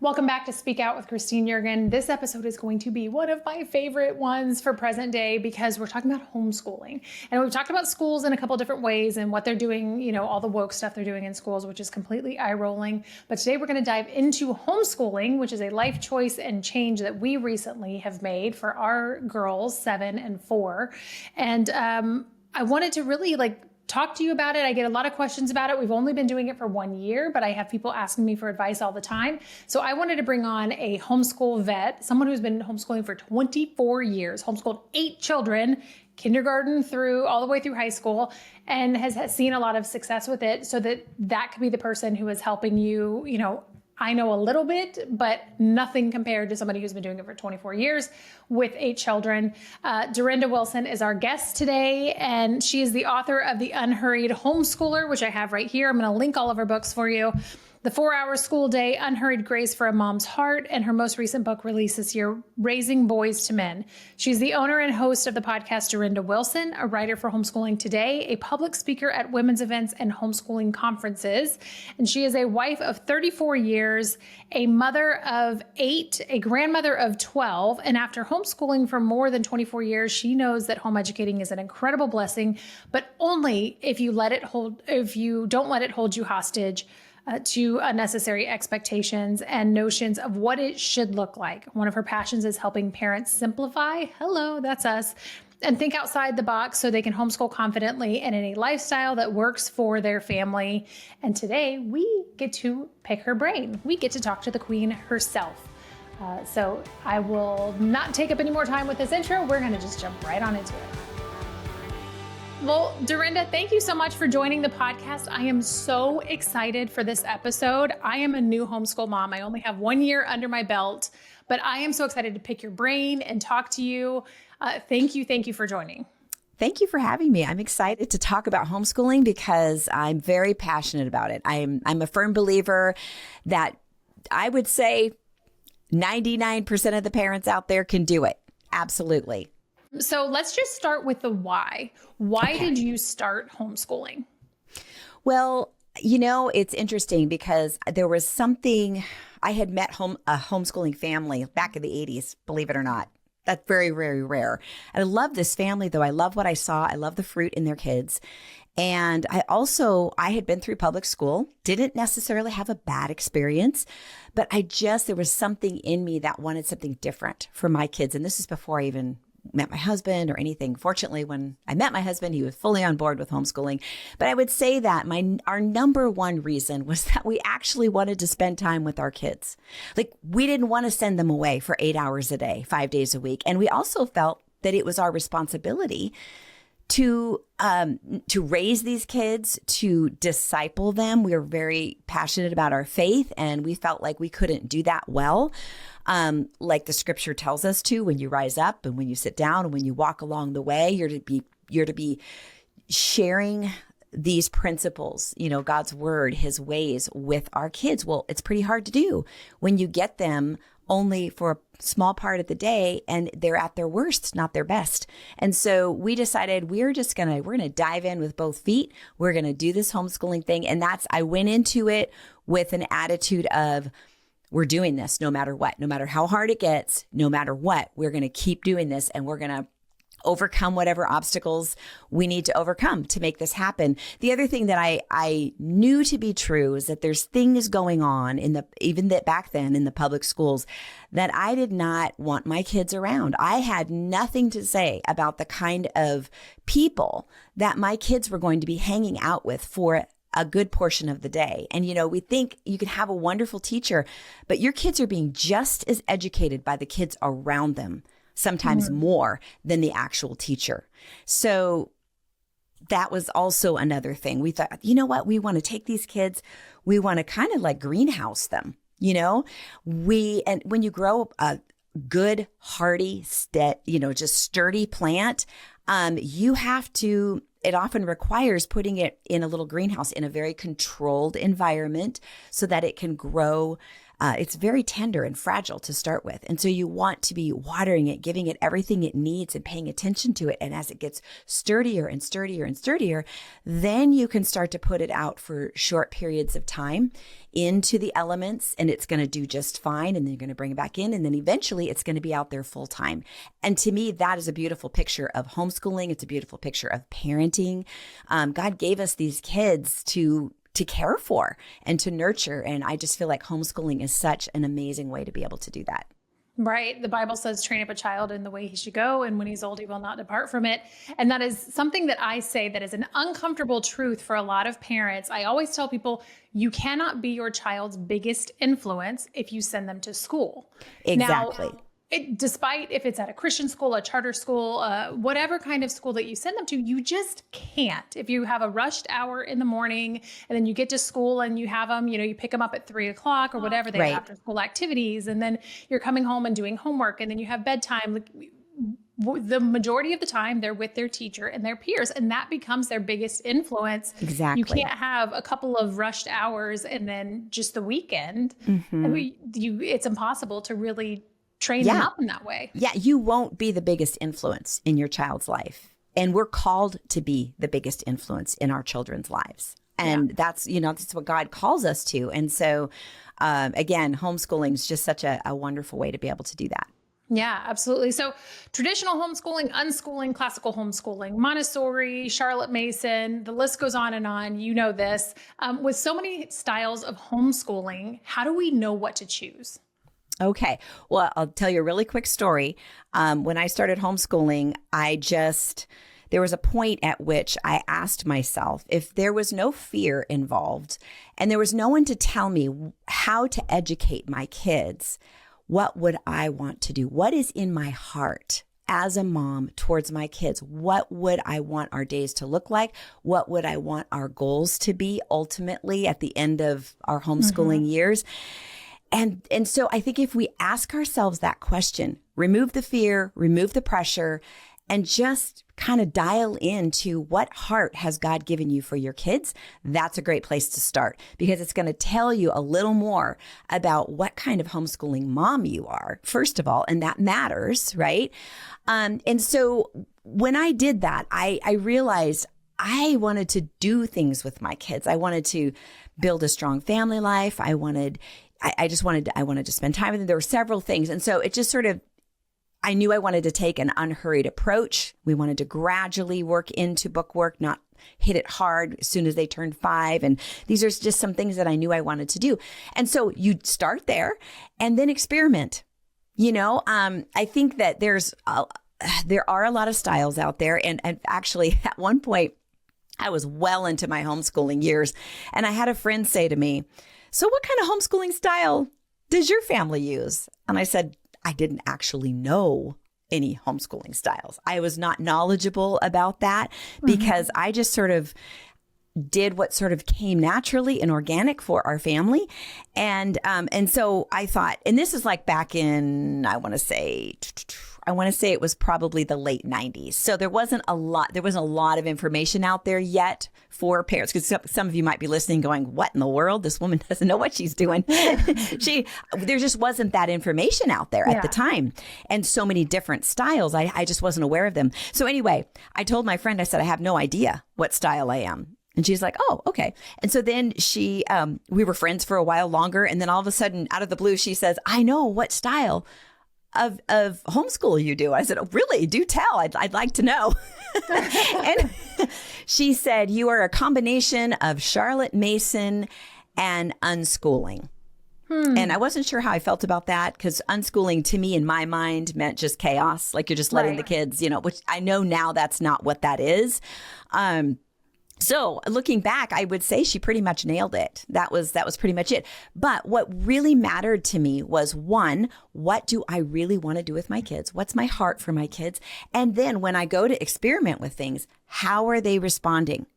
Welcome back to Speak Out with Christine Jurgen. This episode is going to be one of my favorite ones for present day because we're talking about homeschooling. And we've talked about schools in a couple different ways and what they're doing, all the woke stuff they're doing in schools, which is completely eye-rolling. But today we're going to dive into homeschooling, which is a life choice and change that we recently have made for our girls, 7 and 4. And I wanted to really talk to you about it. I get a lot of questions about it. We've only been doing it for 1 year, but I have people asking me for advice all the time. So I wanted to bring on a homeschool vet, someone who's been homeschooling for 24 years, homeschooled 8 children, kindergarten through all the way through high school, and has seen a lot of success with it, so that could be the person who is helping you. I know a little bit, but nothing compared to somebody who's been doing it for 24 years with 8 children. Durenda Wilson is our guest today, and she is the author of The Unhurried Homeschooler, which I have right here. I'm going to link all of her books for you. The 4-Hour School Day, Unhurried Grace for a Mom's Heart, and her most recent book released this year, Raising Boys to Men. She's the owner and host of the podcast Durenda Wilson, a writer for Homeschooling Today, a public speaker at women's events and homeschooling conferences. And she is a wife of 34 years, a mother of 8, a grandmother of 12. And after homeschooling for more than 24 years, she knows that home educating is an incredible blessing, but only if you don't let it hold you hostage to unnecessary expectations and notions of what it should look like. One of her passions is helping parents simplify, hello, that's us, and think outside the box so they can homeschool confidently and in a lifestyle that works for their family. And today we get to pick her brain. We get to talk to the queen herself. So I will not take up any more time with this intro. We're going to just jump right on into it. Well, Durenda, thank you so much for joining the podcast. I am so excited for this episode. I am a new homeschool mom. I only have 1 year under my belt, but I am so excited to pick your brain and talk to you. Thank you for joining. Thank you for having me. I'm excited to talk about homeschooling because I'm very passionate about it. I'm a firm believer that I would say 99% of the parents out there can do it. Absolutely. So let's just start with the why. Why did you start homeschooling? Well, it's interesting because there was something, I had met a homeschooling family back in the 80s, believe it or not. That's very, very rare. I love this family, though. I love what I saw. I love the fruit in their kids. And I had been through public school, didn't necessarily have a bad experience, but there was something in me that wanted something different for my kids. And this is before I even met my husband or anything. Fortunately, when I met my husband, he was fully on board with homeschooling. But I would say that our number one reason was that we actually wanted to spend time with our kids. We didn't want to send them away for 8 hours a day, 5 days a week. And we also felt that it was our responsibility to raise these kids, to disciple them. We were very passionate about our faith, and we felt like we couldn't do that well. Like the scripture tells us to, when you rise up and when you sit down and when you walk along the way, you're to be sharing these principles, God's word, his ways with our kids. Well, it's pretty hard to do when you get them only for a small part of the day and they're at their worst, not their best. And so we decided we're going to dive in with both feet. We're going to do this homeschooling thing. And I went into it with an attitude of, we're doing this no matter what, no matter how hard it gets, no matter what, we're going to keep doing this, and we're going to overcome whatever obstacles we need to overcome to make this happen. The other thing that I knew to be true is that there's things going on back then in the public schools that I did not want my kids around. I had nothing to say about the kind of people that my kids were going to be hanging out with for a good portion of the day. And, we think you can have a wonderful teacher, but your kids are being just as educated by the kids around them, sometimes more than the actual teacher. So that was also another thing. We thought, you know what? We want to take these kids, we want to kind of greenhouse them, and when you grow a good, hardy, just sturdy plant, it often requires putting it in a little greenhouse in a very controlled environment so that it can grow it's very tender and fragile to start with. And so you want to be watering it, giving it everything it needs and paying attention to it. And as it gets sturdier and sturdier and sturdier, then you can start to put it out for short periods of time into the elements, and it's going to do just fine. And then you're going to bring it back in. And then eventually it's going to be out there full time. And to me, that is a beautiful picture of homeschooling. It's a beautiful picture of parenting. God gave us these kids to care for and to nurture. And I just feel like homeschooling is such an amazing way to be able to do that. Right. The Bible says, train up a child in the way he should go, and when he's old, he will not depart from it. And that is something that I say that is an uncomfortable truth for a lot of parents. I always tell people, you cannot be your child's biggest influence if you send them to school. Exactly. Now, despite if it's at a Christian school, a charter school, whatever kind of school that you send them to, you just can't. If you have a rushed hour in the morning and then you get to school and you have them, you pick them up at 3:00 or whatever they have after school activities, and then you're coming home and doing homework, and then you have bedtime. The majority of the time they're with their teacher and their peers, and that becomes their biggest influence. Exactly. You can't have a couple of rushed hours and then just the weekend. It's impossible to really train them up in that way. Yeah, you won't be the biggest influence in your child's life. And we're called to be the biggest influence in our children's lives. And that's what God calls us to. And so, again, homeschooling is just such a wonderful way to be able to do that. Yeah, absolutely. So traditional homeschooling, unschooling, classical homeschooling, Montessori, Charlotte Mason, the list goes on and on. You know this. With so many styles of homeschooling, how do we know what to choose? Okay. Well, I'll tell you a really quick story. When I started homeschooling, there was a point at which I asked myself, if there was no fear involved and there was no one to tell me how to educate my kids, what would I want to do? What is in my heart as a mom towards my kids? What would I want our days to look like? What would I want our goals to be ultimately at the end of our homeschooling years? And so I think if we ask ourselves that question, remove the fear, remove the pressure, and just kind of dial into what heart has God given you for your kids, that's a great place to start, because it's going to tell you a little more about what kind of homeschooling mom you are, first of all, and that matters, right? And so when I did that, I realized I wanted to do things with my kids. I wanted to build a strong family life. I wanted to spend time with them. There were several things. And so it just I knew I wanted to take an unhurried approach. We wanted to gradually work into book work, not hit it hard as soon as they turned 5. And these are just some things that I knew I wanted to do. And so you start there and then experiment. I think that there are a lot of styles out there. And actually at one point I was well into my homeschooling years, and I had a friend say to me, "So what kind of homeschooling style does your family use?" And I said, I didn't actually know any homeschooling styles. I was not knowledgeable about that because I just sort of did what sort of came naturally and organic for our family. And so I thought, and this is like back in, I want to say it was probably the late 90s. So there wasn't a lot of information out there yet for parents, because some of you might be listening going, what in the world? This woman doesn't know what she's doing. There just wasn't that information out there at the time. And so many different styles. I just wasn't aware of them. So anyway, I told my friend, I said, I have no idea what style I am. And she's like, oh, okay. And so then we were friends for a while longer. And then all of a sudden, out of the blue, she says, I know what style of homeschool you do. I said, oh, really? Do tell. I'd like to know. And she said, you are a combination of Charlotte Mason and unschooling. And I wasn't sure how I felt about that, because unschooling to me in my mind meant just chaos. Like you're just letting the kids, which I know now that's not what that is. So looking back, I would say she pretty much nailed it. That was pretty much it. But what really mattered to me was, one, what do I really want to do with my kids? What's my heart for my kids? And then when I go to experiment with things, how are they responding?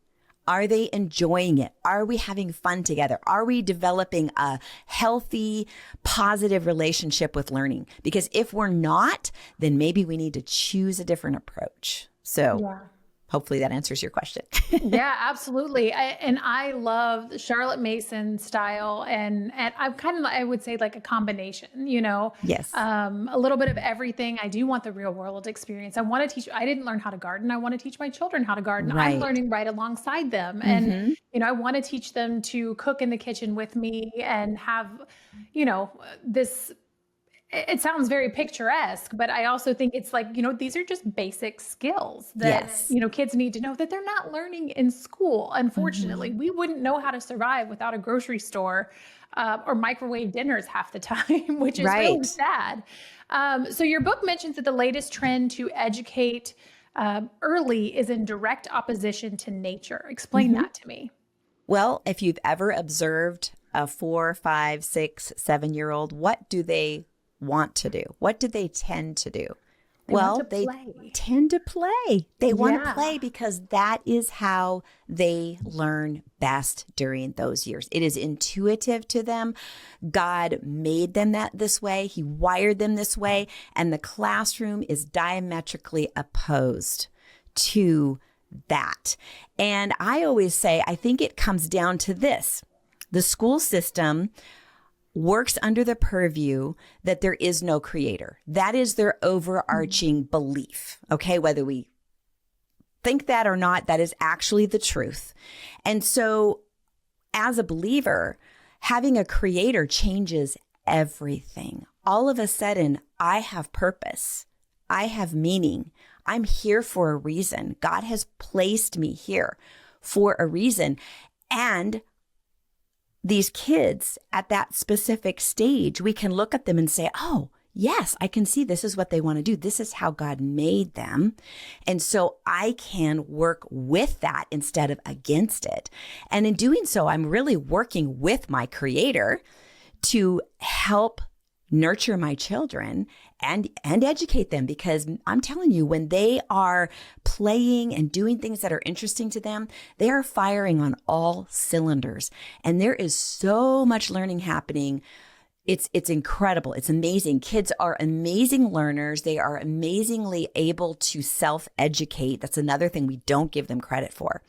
Are they enjoying it? Are we having fun together? Are we developing a healthy, positive relationship with learning? Because if we're not, then maybe we need to choose a different approach. So Hopefully that answers your question. Yeah, absolutely. And I love Charlotte Mason style, and I'm kind of, I would say, like a combination, Yes. a little bit of everything. I do want the real world experience. I want to teach, I didn't learn how to garden. I want to teach my children how to garden. I'm Right. learning right alongside them. And, Mm-hmm. I want to teach them to cook in the kitchen with me and have, this, it sounds very picturesque, but I also think it's like, these are just basic skills that, Yes. kids need to know that they're not learning in school. Unfortunately, Mm-hmm. we wouldn't know how to survive without a grocery store or microwave dinners half the time, which is really Right. sad. So your book mentions that the latest trend to educate early is in direct opposition to nature. Explain Mm-hmm. that to me. Well, if you've ever observed a 4, 5, 6, 7-year-old, what do they want to do? What do they tend to do? They want Well, to they play. tend to play. They want to Yeah. play because that is how they learn best during those years. It is intuitive to them. God made them this way. He wired them this way. And the classroom is diametrically opposed to that. And I always say, I think it comes down to this. The school system works under the purview that there is no creator. That is their overarching belief. Okay. Whether we think that or not, that is actually the truth. And so as a believer, having a creator changes everything. All of a sudden, I have purpose. I have meaning. I'm here for a reason. God has placed me here for a reason. And these kids at that specific stage, we can look at them and say, oh, yes, I can see this is what they want to do. This is how God made them. And so I can work with that instead of against it. And in doing so, I'm really working with my creator to help nurture my children and educate them, because I'm telling you, when they are playing and doing things that are interesting to them, they are firing on all cylinders. And there is so much learning happening. It's incredible. It's amazing. Kids are amazing learners. They are amazingly able to self-educate. That's another thing we don't give them credit for,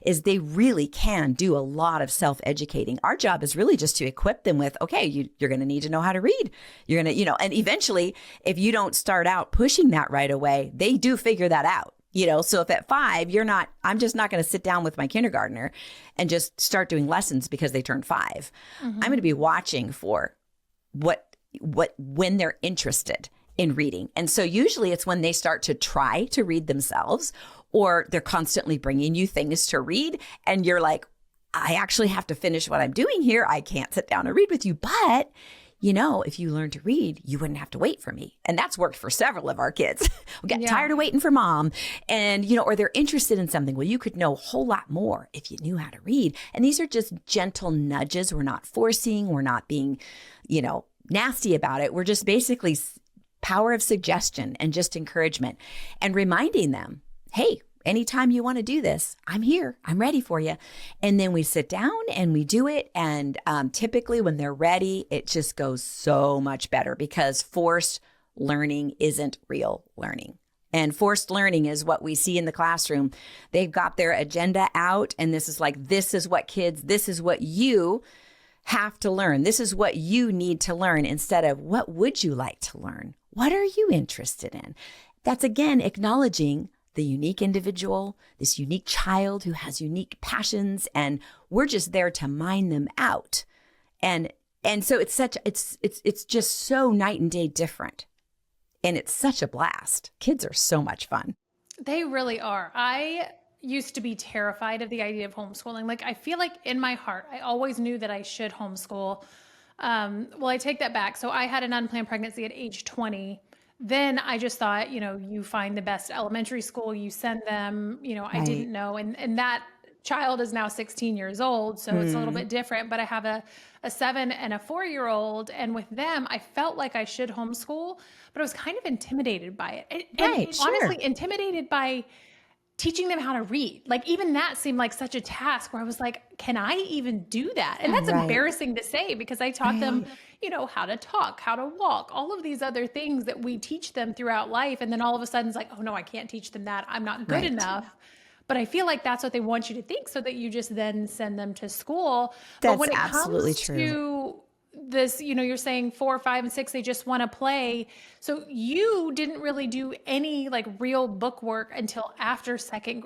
is they really can do a lot of self-educating. Our job is really just to equip them with, okay, you're going to need to know how to read. You're going to, and eventually, if you don't start out pushing that right away, they do figure that out. So if at 5, I'm just not going to sit down with my kindergartner and just start doing lessons because they turned 5. I'm going to be watching for when they're interested in reading. And so usually it's when they start to try to read themselves, or they're constantly bringing you things to read. And you're like, I actually have to finish what I'm doing here. I can't sit down and read with you. But, if you learn to read, you wouldn't have to wait for me. And that's worked for several of our kids. We got tired of waiting for mom, and, or they're interested in something. Well, you could know a whole lot more if you knew how to read. And these are just gentle nudges. We're not forcing. We're not being, nasty about it. We're just basically power of suggestion and just encouragement and reminding them, hey, anytime you want to do this, I'm here. I'm ready for you. And then we sit down and we do it. And typically when they're ready, it just goes so much better, because forced learning isn't real learning. And forced learning is what we see in the classroom. They've got their agenda out, and this is what you have to learn. This is what you need to learn, instead of what would you like to learn? What are you interested in? That's, again, acknowledging the unique individual, this unique child who has unique passions, and we're just there to mine them out. And so it's just so night and day different. And it's such a blast. Kids are so much fun. They really are. I used to be terrified of the idea of homeschooling. Like, I feel like in my heart, I always knew that I should homeschool. Well, I take that back. So I had an unplanned pregnancy at age 20. Then I just thought, you find the best elementary school, you send them, I didn't know. And that child is now 16 years old. So it's a little bit different, but I have a 7 and a 4-year-old. And with them, I felt like I should homeschool, but I was kind of intimidated by it. Honestly, intimidated by teaching them how to read. Like, even that seemed like such a task where I was like, can I even do that? And that's embarrassing to say, because I taught them, how to talk, how to walk, all of these other things that we teach them throughout life. And then all of a sudden it's like, oh no, I can't teach them that. I'm not good enough. But I feel like that's what they want you to think so that you just then send them to school. But That's when it absolutely comes true. to this, you're saying 4, 5, and 6, they just want to play. So you didn't really do any like real book work until after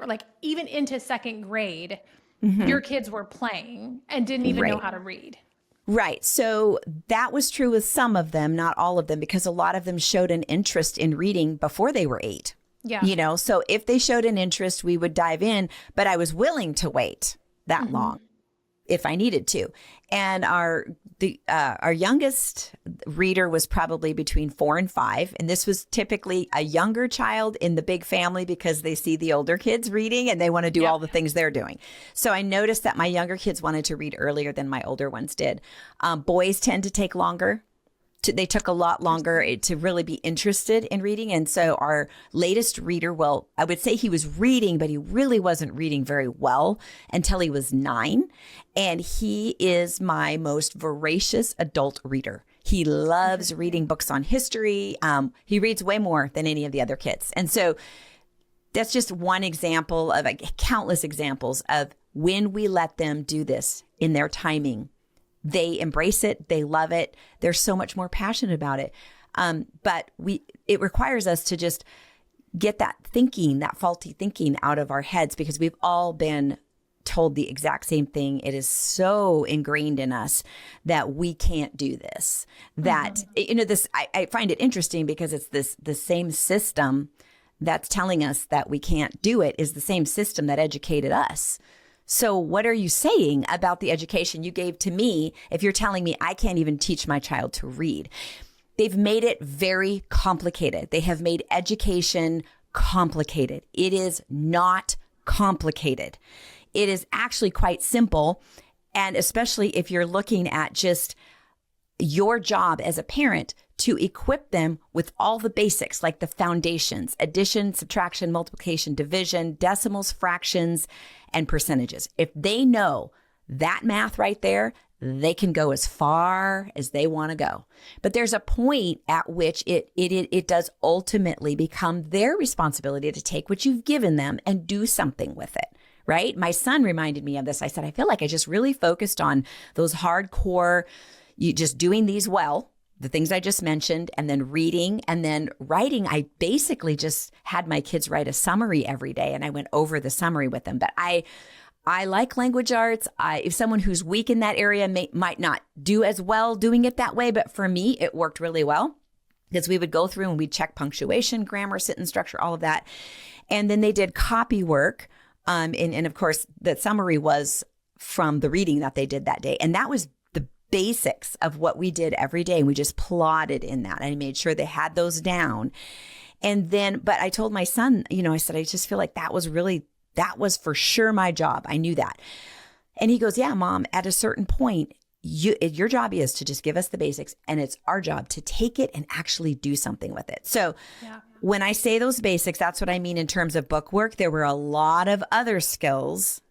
like even into second grade, your kids were playing and didn't even know Right. how to read. Right. So that was true with some of them, not all of them, because a lot of them showed an interest in reading before they were 8. Yeah. So if they showed an interest, we would dive in, but I was willing to wait that long if I needed to. And our youngest reader was probably between 4 and 5. And this was typically a younger child in the big family because they see the older kids reading and they want to do all the things they're doing. So I noticed that my younger kids wanted to read earlier than my older ones did. Boys tend to take longer. They took a lot longer to really be interested in reading. And so our latest reader, well, I would say he was reading, but he really wasn't reading very well until he was 9. And he is my most voracious adult reader. He loves reading books on history. He reads way more than any of the other kids. And so that's just one example of countless examples of when we let them do this in their timing. They embrace it. They love it. They're so much more passionate about it. But it requires us to just get that faulty thinking out of our heads, because we've all been told the exact same thing. It is so ingrained in us that we can't do this. That, I find it interesting because it's the same system that's telling us that we can't do it is the same system that educated us. So what are you saying about the education you gave to me if you're telling me I can't even teach my child to read? They've made it very complicated. They have made education complicated. It is not complicated. It is actually quite simple. And especially if you're looking at just your job as a parent to equip them with all the basics, like the foundations: addition, subtraction, multiplication, division, decimals, fractions, and percentages. If they know that math right there, they can go as far as they want to go. But there's a point at which it does ultimately become their responsibility to take what you've given them and do something with it, right? My son reminded me of this. I said, I feel like I just really focused on those hardcore, you just doing these well, the things I just mentioned, and then reading and then writing. I basically just had my kids write a summary every day, and I went over the summary with them. But I like language arts. If someone who's weak in that area might not do as well doing it that way, but for me, it worked really well, because we would go through and we'd check punctuation, grammar, sentence structure, all of that. And then they did copy work. And of course, the summary was from the reading that they did that day. And that was basics of what we did every day. And we just plotted in that. I made sure they had those down. And then, but I told my son, I said, I just feel like that was for sure my job. I knew that. And he goes, yeah, Mom, at a certain point, your job is to just give us the basics, and it's our job to take it and actually do something with it. So when I say those basics, that's what I mean in terms of book work. There were a lot of other skills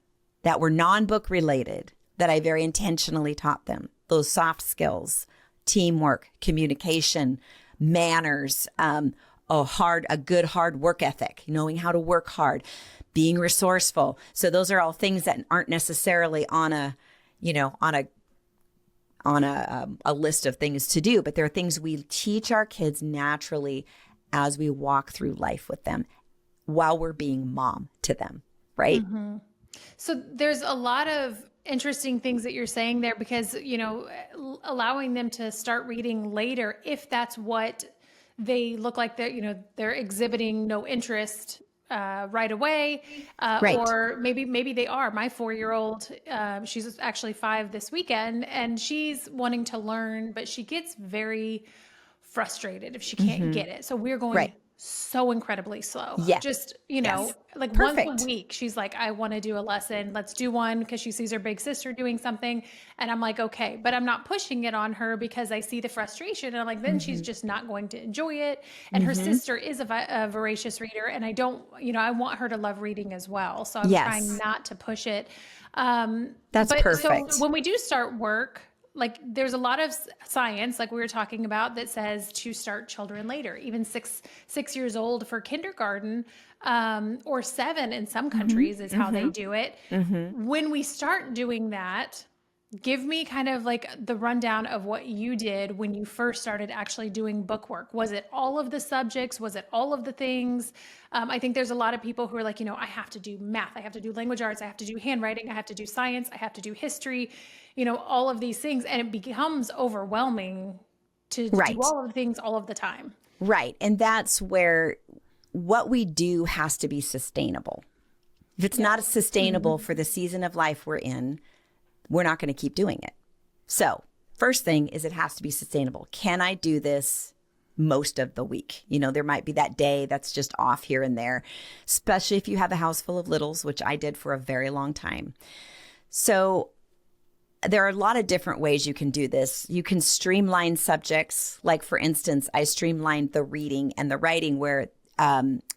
that were non-book related that I very intentionally taught them. Those soft skills, teamwork, communication, manners, a good hard work ethic, knowing how to work hard, being resourceful. So those are all things that aren't necessarily on a list of things to do, but there are things we teach our kids naturally as we walk through life with them while we're being mom to them, right? Mm-hmm. So there's a lot of interesting things that you're saying there, because, allowing them to start reading later, if that's what they look like, they're exhibiting no interest right away, Right. or maybe they are. My 4-year-old, she's actually 5 this weekend, and she's wanting to learn, but she gets very frustrated if she can't get it. So we're going so incredibly slow. Yeah. Just, like Perfect. once a week, she's like, I want to do a lesson. Let's do one, because she sees her big sister doing something. And I'm like, okay, but I'm not pushing it on her because I see the frustration. And I'm like, then she's just not going to enjoy it. And her sister is a voracious reader. And I don't, I want her to love reading as well. So I'm trying not to push it. That's perfect. So when we do start work, like there's a lot of science, like we were talking about, that says to start children later, even 6 years old for kindergarten, or 7 in some countries is how they do it. When we start doing that, give me kind of like the rundown of what you did when you first started actually doing book work. Was it all of the subjects? Was it all of the things? I think there's a lot of people who are like, I have to do math, I have to do language arts, I have to do handwriting, I have to do science, I have to do history, all of these things. And it becomes overwhelming to Right. do all of the things all of the time. Right. And that's where what we do has to be sustainable. If it's not sustainable for the season of life we're in, we're not going to keep doing it. So first thing is it has to be sustainable. Can I do this most of the week? There might be that day that's just off here and there, especially if you have a house full of littles, which I did for a very long time. So there are a lot of different ways you can do this. You can streamline subjects. Like, for instance, I streamlined the reading and the writing where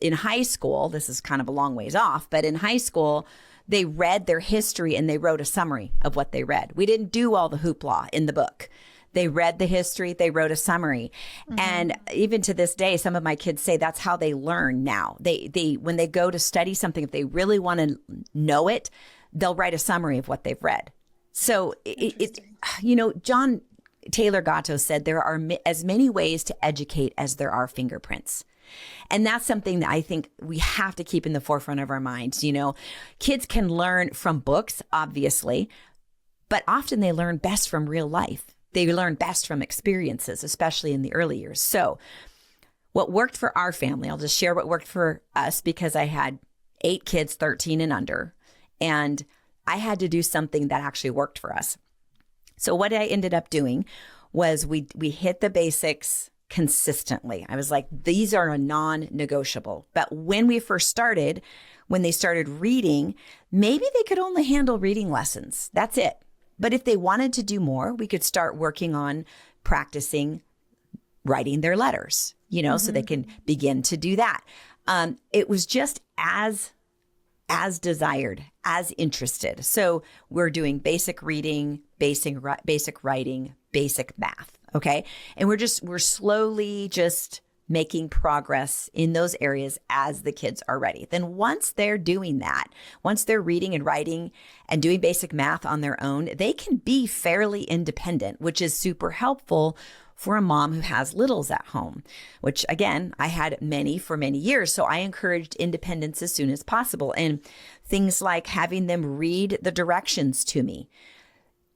in high school, this is kind of a long ways off, but in high school, they read their history and they wrote a summary of what they read. We didn't do all the hoopla in the book. They read the history, they wrote a summary. And even to this day, some of my kids say that's how they learn now. They when they go to study something, if they really want to know it, they'll write a summary of what they've read. So John Taylor Gatto said there are as many ways to educate as there are fingerprints. And that's something that I think we have to keep in the forefront of our minds. Kids can learn from books, obviously, but often they learn best from real life. They learn best from experiences, especially in the early years. So what worked for our family, I'll just share what worked for us because I had 8 kids, 13 and under, and I had to do something that actually worked for us. So what I ended up doing was we hit the basics consistently. I was like, these are a non-negotiable. But when we first started, when they started reading, maybe they could only handle reading lessons. That's it. But if they wanted to do more, we could start working on practicing writing their letters, so they can begin to do that. It was just as desired, as interested. So we're doing basic reading, basic writing, basic math. Okay. And we're slowly just making progress in those areas as the kids are ready. Then once they're doing that, once they're reading and writing and doing basic math on their own, they can be fairly independent, which is super helpful for a mom who has littles at home, which again, I had many for many years. So I encouraged independence as soon as possible. And things like having them read the directions to me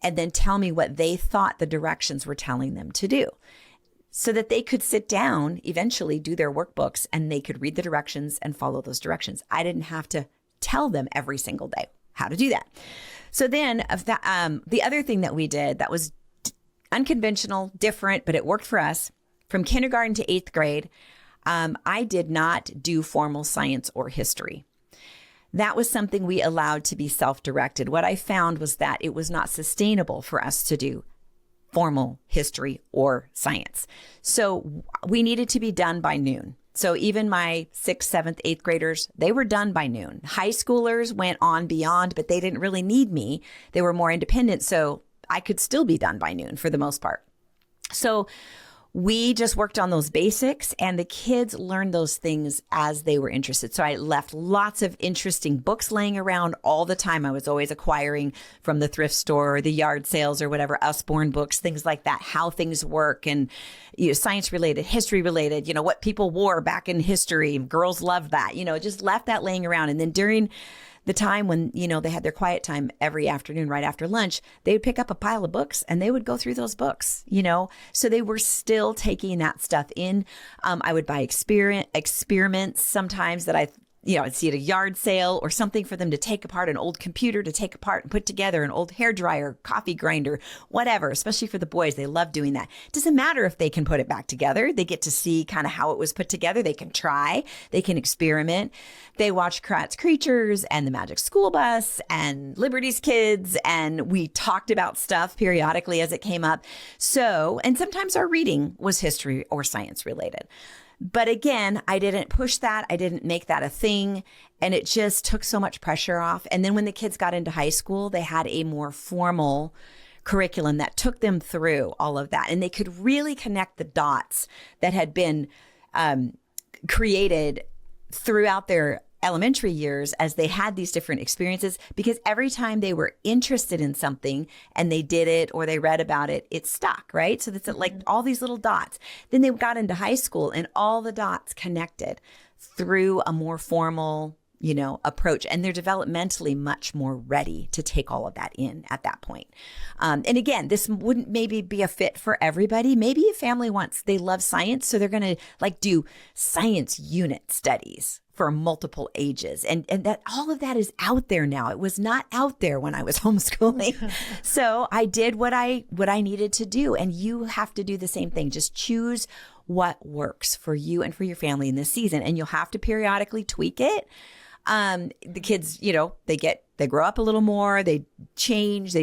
and then tell me what they thought the directions were telling them to do so that they could sit down, eventually do their workbooks, and they could read the directions and follow those directions. I didn't have to tell them every single day how to do that. So then the other thing that we did that was unconventional, different, but it worked for us. From kindergarten to 8th grade, I did not do formal science or history. That was something we allowed to be self-directed. What I found was that it was not sustainable for us to do formal history or science. So we needed to be done by noon. So even my 6th, 7th, 8th graders, they were done by noon. High schoolers went on beyond, but they didn't really need me. They were more independent. So I could still be done by noon for the most part. So we just worked on those basics and the kids learned those things as they were interested. So I left lots of interesting books laying around all the time. I was always acquiring from the thrift store or the yard sales or whatever, Usborne books, things like that, how things work and science related, history related, what people wore back in history. Girls loved that, just left that laying around. And then during the time when, they had their quiet time every afternoon, right after lunch, they would pick up a pile of books and they would go through those books, so they were still taking that stuff in. I would buy experiments sometimes that I'd see at a yard sale or something for them to take apart, an old computer to take apart and put together, an old hairdryer, coffee grinder, whatever, especially for the boys. They love doing that. It doesn't matter if they can put it back together. They get to see kind of how it was put together. They can try, they can experiment. They watch Kratz Creatures and The Magic School Bus and Liberty's Kids. And we talked about stuff periodically as it came up. So, and sometimes our reading was history or science related. But again, I didn't push that. I didn't make that a thing. And it just took so much pressure off. And then when the kids got into high school, they had a more formal curriculum that took them through all of that. And they could really connect the dots that had been created throughout their elementary years as they had these different experiences, because every time they were interested in something and they did it or they read about it, it stuck, right? So that's like all these little dots. Then they got into high school and all the dots connected through a more formal, approach. And they're developmentally much more ready to take all of that in at that point. And again, this wouldn't maybe be a fit for everybody. Maybe a family they love science, so they're going to do science unit studies for multiple ages. And that all of that is out there now. It was not out there when I was homeschooling. So I did what I needed to do. And you have to do the same thing. Just choose what works for you and for your family in this season. And you'll have to periodically tweak it. The kids, they grow up a little more, they change,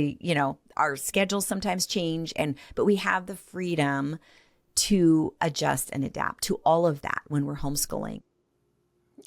our schedules sometimes change, but we have the freedom to adjust and adapt to all of that when we're homeschooling.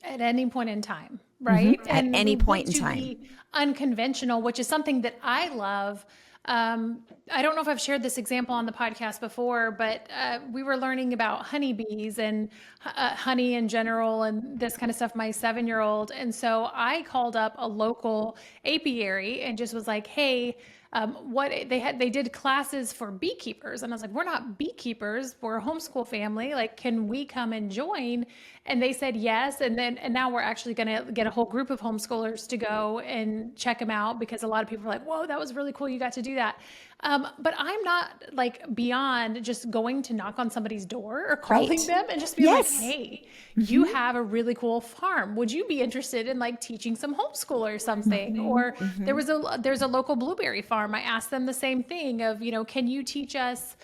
At any point in time, right? Mm-hmm. At any point in time. Be unconventional, which is something that I love. I don't know if I've shared this example on the podcast before, but we were learning about honeybees and honey in general and this kind of stuff, my 7-year-old. And so I called up a local apiary and just was like, hey, they did classes for beekeepers. And I was like, we're not beekeepers. We're a homeschool family. Like, can we come and join? And they said yes. And now we're actually going to get a whole group of homeschoolers to go and check them out, because a lot of people are like, whoa, that was really cool. You got to do that. But I'm not beyond just going to knock on somebody's door or calling them and just be like, hey, you have a really cool farm. Would you be interested in teaching some homeschool or something? Or there's a local blueberry farm. I asked them the same thing of, can you teach us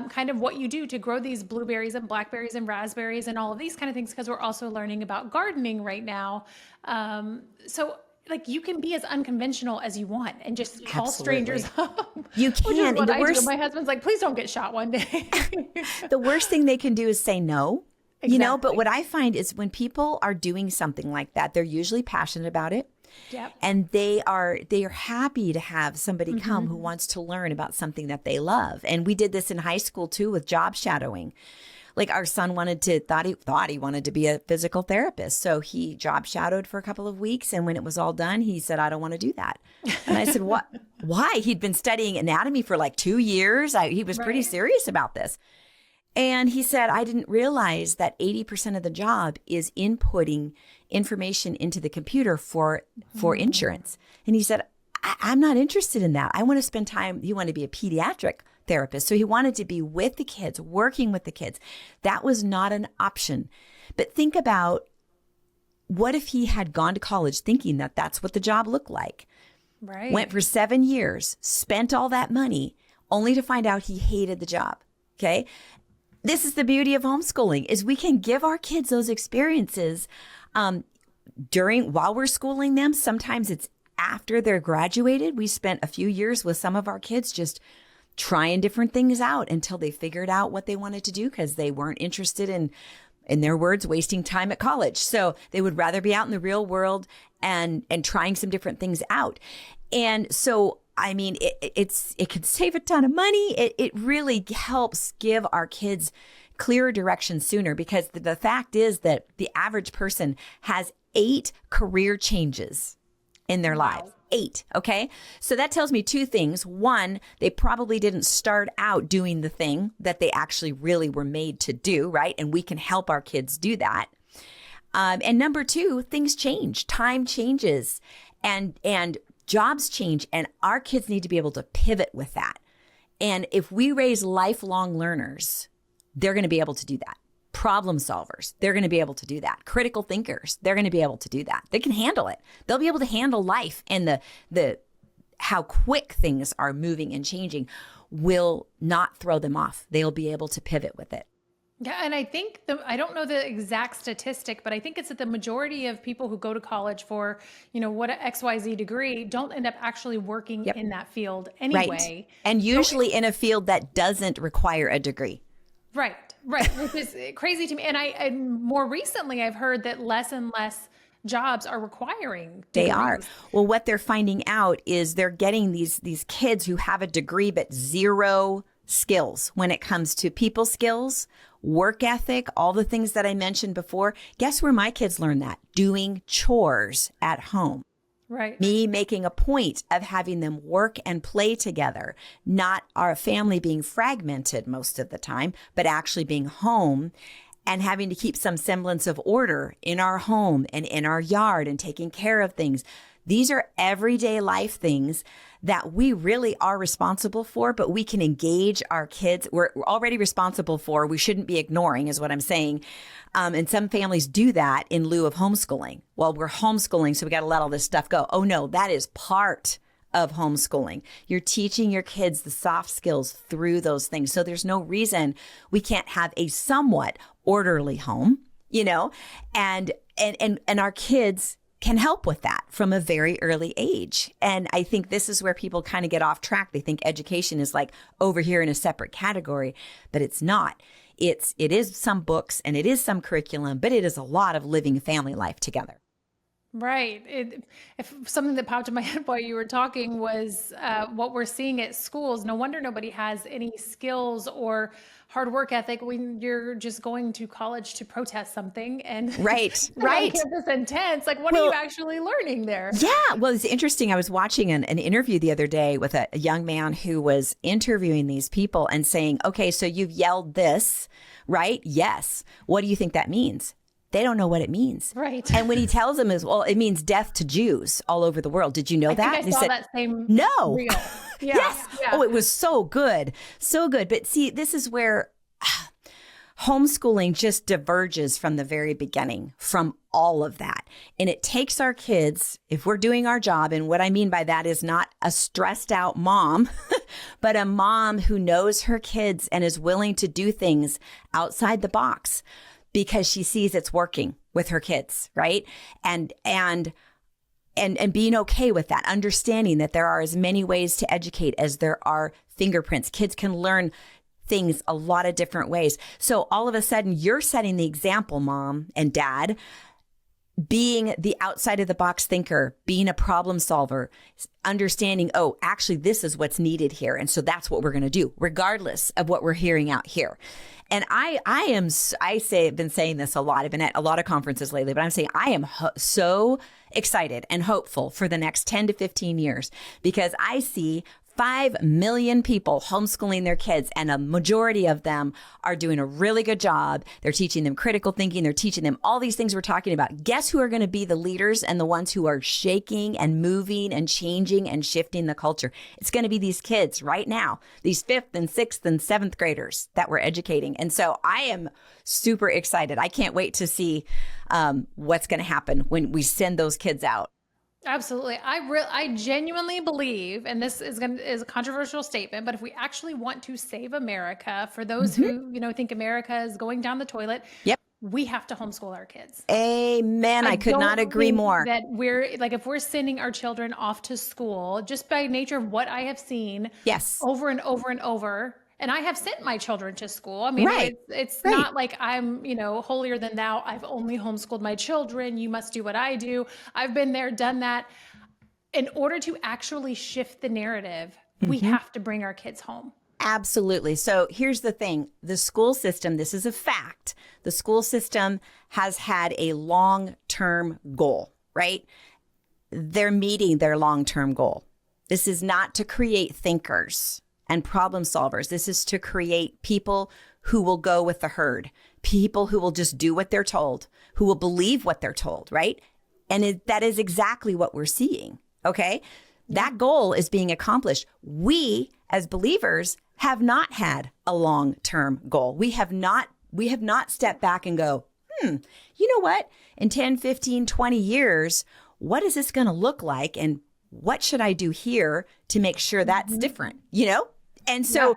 kind of what you do to grow these blueberries and blackberries and raspberries and all of these kind of things, because we're also learning about gardening right now. So you can be as unconventional as you want and just call strangers up. You can. What I do. My husband's like, please don't get shot one day. The worst thing they can do is say no. Exactly. But what I find is when people are doing something like that, they're usually passionate about it. Yep. And they are happy to have somebody come who wants to learn about something that they love. And we did this in high school too with job shadowing. Our son thought he wanted to be a physical therapist. So he job shadowed for a couple of weeks. And when it was all done, he said, I don't want to do that. And I said, what? Why? He'd been studying anatomy for 2 years. He was pretty serious about this. And he said, I didn't realize that 80% of the job is inputting information into the computer for insurance. And he said, I'm not interested in that. I want to spend time. He wanted to be a pediatric therapist. So he wanted to be with the kids, working with the kids. That was not an option. But think about, what if he had gone to college thinking that that's what the job looked like? Right. Went for 7 years, spent all that money, only to find out he hated the job. Okay. This is the beauty of homeschooling, is we can give our kids those experiences while we're schooling them. Sometimes it's after they're graduated. We spent a few years with some of our kids just trying different things out until they figured out what they wanted to do, because they weren't interested in their words, wasting time at college. So they would rather be out in the real world and trying some different things out. And so, I mean, it could save a ton of money. It really helps give our kids clearer direction sooner, because the fact is that the average person has 8 career changes in their lives. 8. Okay. So that tells me 2 things. One, they probably didn't start out doing the thing that they actually really were made to do. Right. And we can help our kids do that. And number 2, things change. Time changes and jobs change, and our kids need to be able to pivot with that. And if we raise lifelong learners, they're going to be able to do that. Problem solvers, they're going to be able to do that. Critical thinkers, they're going to be able to do that. They can handle it. They'll be able to handle life, and the how quick things are moving and changing will not throw them off. They'll be able to pivot with it. Yeah. And I think I don't know the exact statistic, but I think it's that the majority of people who go to college for, what an XYZ degree don't end up actually working in that field anyway. Right. And usually in a field that doesn't require a degree. Right. Which is crazy to me. And more recently, I've heard that less and less jobs are requiring They are. degrees. Well, what they're finding out is they're getting these kids who have a degree but zero skills when it comes to people skills, work ethic, all the things that I mentioned before. Guess where my kids learn that? Doing chores at home. Right. Me making a point of having them work and play together, not our family being fragmented most of the time, but actually being home and having to keep some semblance of order in our home and in our yard and taking care of things. These are everyday life things that we really are responsible for, but we can engage our kids. We're already responsible for. We shouldn't be ignoring is what I'm saying. And some families do that in lieu of homeschooling. Well, we're homeschooling, so we got to let all this stuff go. Oh no, that is part of homeschooling. You're teaching your kids the soft skills through those things. So there's no reason we can't have a somewhat orderly home, and our kids can help with that from a very early age. And I think this is where people kind of get off track. They think education is like over here in a separate category, but it's not. It is some books and it is some curriculum, but it is a lot of living family life together. Right. If something that popped in my head while you were talking was what we're seeing at schools. No wonder nobody has any skills or hard work ethic when you're just going to college to protest something and right. campus intense. Like, what are you actually learning there? Yeah. Well, it's interesting. I was watching an interview the other day with a young man who was interviewing these people and saying, okay, so you've yelled this, right? Yes. What do you think that means? They don't know what it means. Right. And when he tells them it means death to Jews all over the world. Did you know that? I saw that same no. reel. Yeah. Yes. Yeah. Oh, it was so good. So good. But see, this is where homeschooling just diverges from the very beginning from all of that. And it takes our kids, if we're doing our job, and what I mean by that is not a stressed out mom, but a mom who knows her kids and is willing to do things outside the box because she sees it's working with her kids, right? And being okay with that, understanding that there are as many ways to educate as there are fingerprints. Kids can learn things a lot of different ways. So all of a sudden, you're setting the example, mom and dad, being the outside of the box thinker, being a problem solver, understanding, oh, actually, this is what's needed here. And so that's what we're going to do, regardless of what we're hearing out here. And I've been saying this a lot. I've been at a lot of conferences lately, but I'm saying I am so excited and hopeful for the next 10 to 15 years because I see 5 million people homeschooling their kids, and a majority of them are doing a really good job. They're teaching them critical thinking. They're teaching them all these things we're talking about. Guess who are going to be the leaders and the ones who are shaking and moving and changing and shifting the culture? It's going to be these kids right now, these 5th and 6th and 7th graders that we're educating. And so I am super excited. I can't wait to see what's going to happen when we send those kids out. Absolutely. I genuinely believe, and this is a controversial statement, but if we actually want to save America, for those who, think America is going down the toilet, yep, we have to homeschool our kids. Amen. I could not agree more. That if we're sending our children off to school, just by nature of what I have seen, yes, over and over and over. And I have sent my children to school. I mean, right. it's not like I'm, holier than thou. I've only homeschooled my children. You must do what I do. I've been there, done that. In order to actually shift the narrative, we have to bring our kids home. Absolutely. So here's the thing. The school system, this is a fact. The school system has had a long-term goal, right? They're meeting their long-term goal. This is not to create thinkers and problem solvers. This is to create people who will go with the herd, people who will just do what they're told, who will believe what they're told, right? And that is exactly what we're seeing, okay? That goal is being accomplished. We, as believers, have not had a long-term goal. We have not stepped back and go, you know what? In 10, 15, 20 years, what is this going to look like? And what should I do here to make sure that's different, And so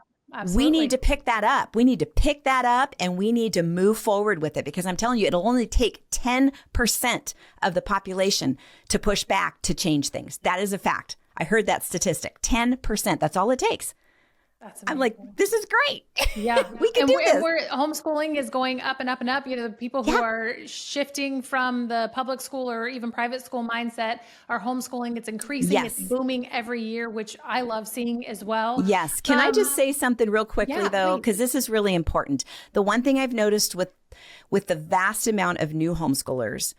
we need to pick that up. We need to pick that up and we need to move forward with it because I'm telling you, it'll only take 10% of the population to push back to change things. That is a fact. I heard that statistic, 10%. That's all it takes. That's I'm amazing. like, this is great. Yeah. We can And do we're, this. and we're homeschooling is going up and up and up. You know, the people who Yeah. are shifting from the public school or even private school mindset are homeschooling. It's increasing. It's Yes. booming every year, which I love seeing as well. Yes. Can I just say something real quickly Yeah, though? please. Because this is really important. The one thing I've noticed with the vast amount of new homeschoolers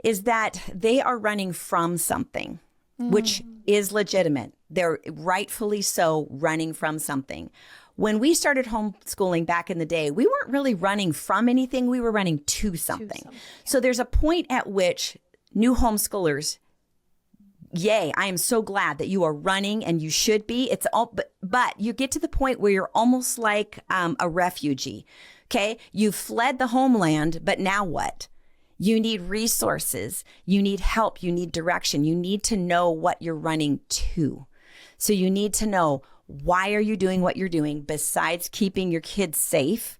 is that they are running from something, which is legitimate. They're rightfully so running from something. When we started homeschooling back in the day, we weren't really running from anything. We were running to something. So there's a point at which new homeschoolers, yay, I am so glad that you are running, and you should be. It's all, but you get to the point where you're almost like a refugee. Okay. You've fled the homeland, but now what? You need resources. You need help. You need direction. You need to know what you're running to. So you need to know, why are you doing what you're doing besides keeping your kids safe?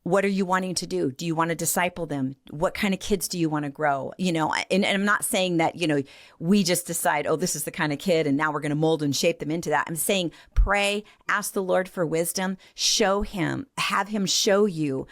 What are you wanting to do? Do you want to disciple them? What kind of kids do you want to grow? You know, and I'm not saying that, you know, we just decide, oh, this is the kind of kid and now we're going to mold and shape them into that. I'm saying pray, ask the Lord for wisdom, show him, have him show you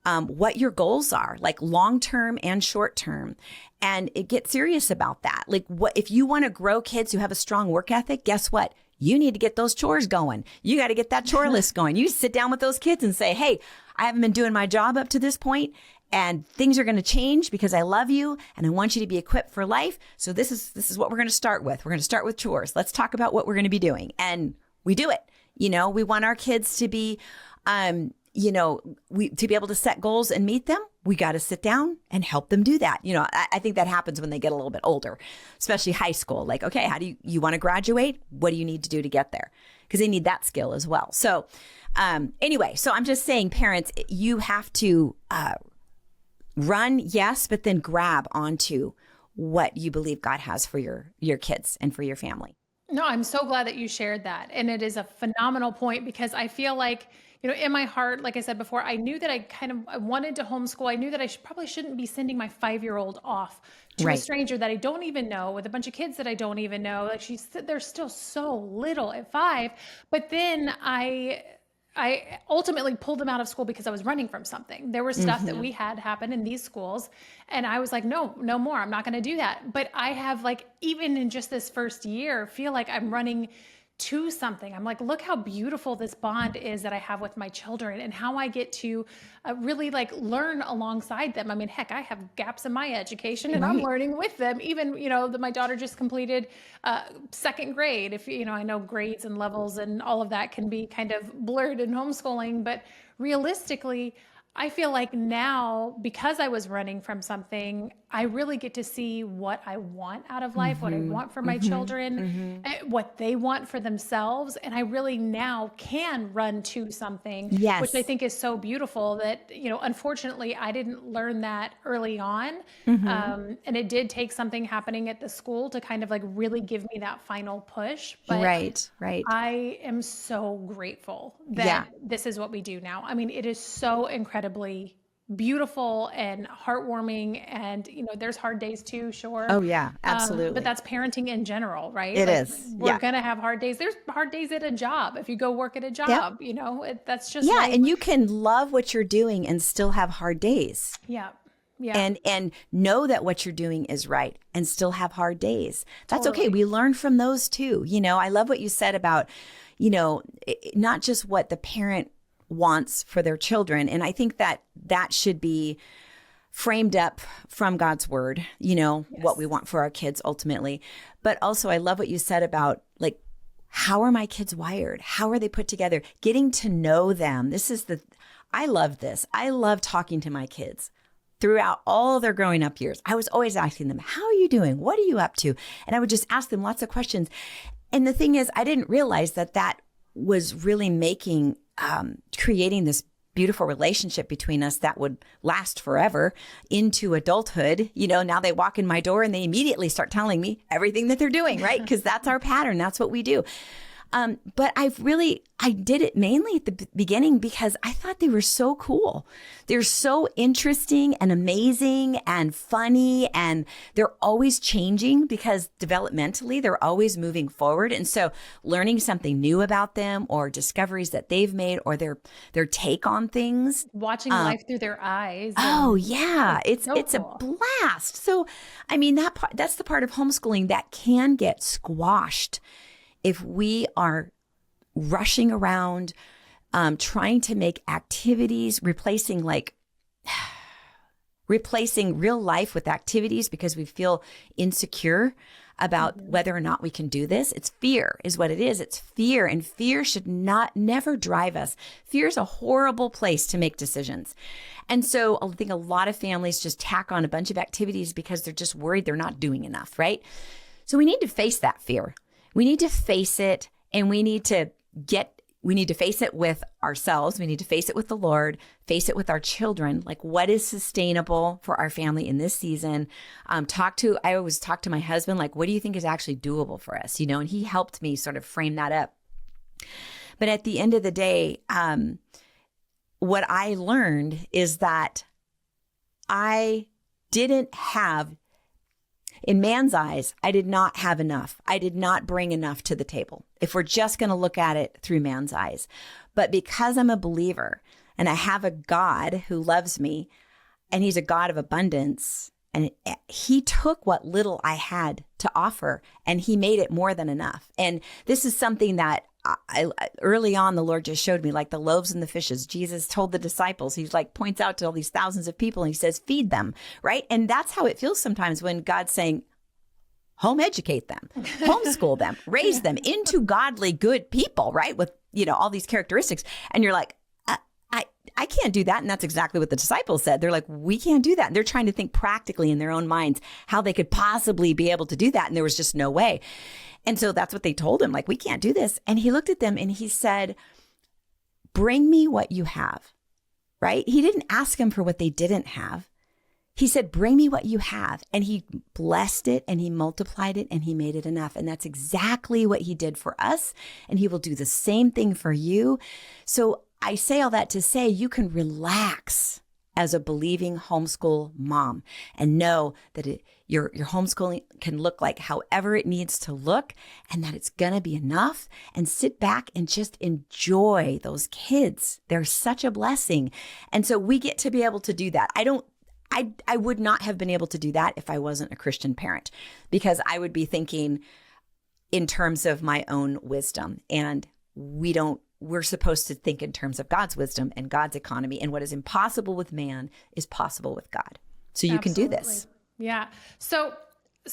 what your goals are, like long-term and short-term, and get serious about that. Like, what if you want to grow kids who have a strong work ethic? Guess what? You need to get those chores going. You got to get that chore list going. You sit down with those kids and say, hey, I haven't been doing my job up to this point, and things are going to change because I love you and I want you to be equipped for life. So this is what we're going to start with. We're going to start with chores. Let's talk about what we're going to be doing. And we do it. You know, we want our kids to be, you know, to be able to set goals and meet them. We got to sit down and help them do that. You know, I think that happens when they get a little bit older, especially high school. Like, okay, how do you want to graduate? What do you need to do to get there? Because they need that skill as well. So anyway, so I'm just saying, parents, you have to run, yes, but then grab onto what you believe God has for your kids and for your family. No, I'm so glad that you shared that. And it is a phenomenal point, because I feel like, you know, in my heart, like I said before, I knew that I wanted to homeschool. I knew that I probably shouldn't be sending my 5-year-old off to a stranger that I don't even know, with a bunch of kids that I don't even know. Like, they're still so little at 5. But then I ultimately pulled them out of school because I was running from something. There was stuff that we had happen in these schools, and I was like, no more. I'm not going to do that. But I have, like, even in just this first year, feel like I'm running to something. I'm like, look how beautiful this bond is that I have with my children, and how I get to really, like, learn alongside them. I mean, heck, I have gaps in my education, and I'm learning with them. Even, you know, my daughter just completed 2nd grade. If, you know, I know grades and levels and all of that can be kind of blurred in homeschooling, but realistically, I feel like now, because I was running from something, I really get to see what I want out of life, what I want for my children, what they want for themselves. And I really now can run to something, which I think is so beautiful that, you know, unfortunately, I didn't learn that early on. And it did take something happening at the school to kind of, like, really give me that final push. But Right. I am so grateful that this is what we do now. I mean, it is so incredibly beautiful and heartwarming, and, you know, there's hard days too, sure. Oh yeah, absolutely. But that's parenting in general, right? It Like, is. we're gonna have hard days. There's hard days at a job. If you go work at a job, you know, that's just life. And you can love what you're doing and still have hard days. Yeah. And know that what you're doing is right and still have hard days. That's okay. We learn from those too. You know, I love what you said about, you know, not just what the parent wants for their children. And I think that should be framed up from God's word, you know, what we want for our kids ultimately. But also, I love what you said about, like, how are my kids wired? How are they put together? Getting to know them. I love this. I love talking to my kids throughout all their growing up years. I was always asking them, how are you doing? What are you up to? And I would just ask them lots of questions. And the thing is, I didn't realize that was really creating this beautiful relationship between us that would last forever into adulthood. You know, now they walk in my door and they immediately start telling me everything that they're doing, right? Because that's our pattern. That's what we do. But I did it mainly at the beginning because I thought they were so cool. They're so interesting and amazing and funny, and they're always changing because developmentally they're always moving forward. And so learning something new about them or discoveries that they've made or their take on things. Watching life through their eyes. Oh yeah, it's so a cool. blast. So I mean that's the part of homeschooling that can get squashed if we are rushing around, trying to make activities, replacing real life with activities because we feel insecure about whether or not we can do this. It's fear is what it is. It's fear, and fear should never drive us. Fear is a horrible place to make decisions. And so I think a lot of families just tack on a bunch of activities because they're just worried they're not doing enough, right? So we need to face that fear. We need to face it, and we need to face it with ourselves. We need to face it with the Lord, face it with our children. Like, what is sustainable for our family in this season? I always talk to my husband, like, what do you think is actually doable for us? And he helped me sort of frame that up. But at the end of the day, what I learned is that I didn't have, in man's eyes, I did not have enough. I did not bring enough to the table, if we're just going to look at it through man's eyes. But because I'm a believer and I have a God who loves me, and he's a God of abundance, and he took what little I had to offer and he made it more than enough. And this is something that early on, the Lord just showed me, like the loaves and the fishes. Jesus told the disciples, he's like, points out to all these thousands of people and he says, feed them, right? And that's how it feels sometimes when God's saying, home educate them, homeschool them, raise them into godly, good people, right? With, all these characteristics. And you're like, I can't do that. And that's exactly what the disciples said. They're like, we can't do that. And they're trying to think practically in their own minds how they could possibly be able to do that. And there was just no way. And so that's what they told him, like, we can't do this. And he looked at them and he said, bring me what you have, right? He didn't ask them for what they didn't have. He said, bring me what you have. And he blessed it and he multiplied it and he made it enough. And that's exactly what he did for us. And he will do the same thing for you. So I say all that to say you can relax as a believing homeschool mom and know that your homeschooling can look like however it needs to look, and that it's going to be enough, and sit back and just enjoy those kids. They're such a blessing. And so we get to be able to do that. I would not have been able to do that if I wasn't a Christian parent, because I would be thinking in terms of my own wisdom, and we're supposed to think in terms of God's wisdom and God's economy, and what is impossible with man is possible with God. So you can do this. Yeah. So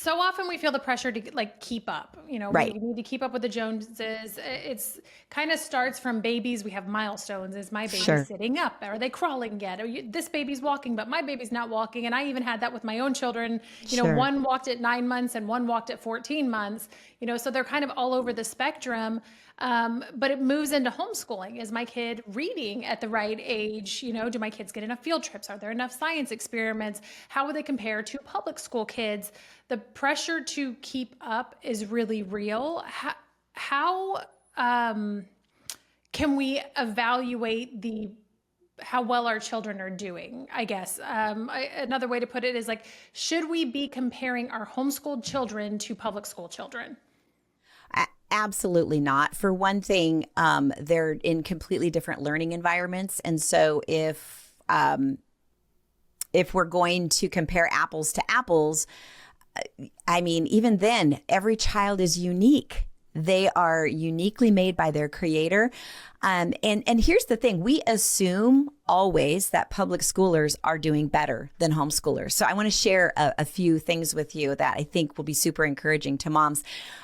often we feel the pressure to keep up, Right. We need to keep up with the Joneses. It's kind of starts from babies. We have milestones. Is my baby Sure. sitting up? Are they crawling yet? This baby's walking, but my baby's not walking. And I even had that with my own children. Sure. One walked at 9 months and one walked at 14 months, so they're kind of all over the spectrum. But it moves into homeschooling. Is my kid reading at the right age? Do my kids get enough field trips? Are there enough science experiments? How would they compare to public school kids? The pressure to keep up is really real. How can we evaluate how well our children are doing, I guess? Another way to put it is should we be comparing our homeschooled children to public school children? Absolutely not. For one thing, they're in completely different learning environments. And so if we're going to compare apples to apples, I mean, even then, every child is unique. They are uniquely made by their creator. And here's the thing. We assume always that public schoolers are doing better than homeschoolers. So I want to share a few things with you that I think will be super encouraging to moms.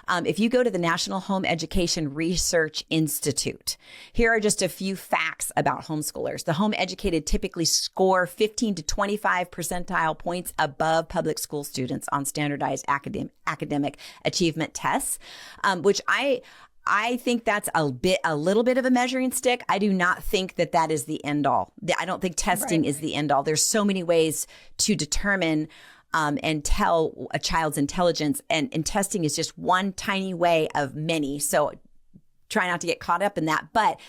If you go to the National Home Education Research Institute, here are just a few facts about homeschoolers. The home educated typically score 15 to 25 percentile points above public school students on standardized academic achievement tests, which I think that's a little bit of a measuring stick. I do not think that is the end all. I don't think testing is the end all. There's so many ways to determine and tell a child's intelligence, and testing is just one tiny way of many. So try not to get caught up in that. But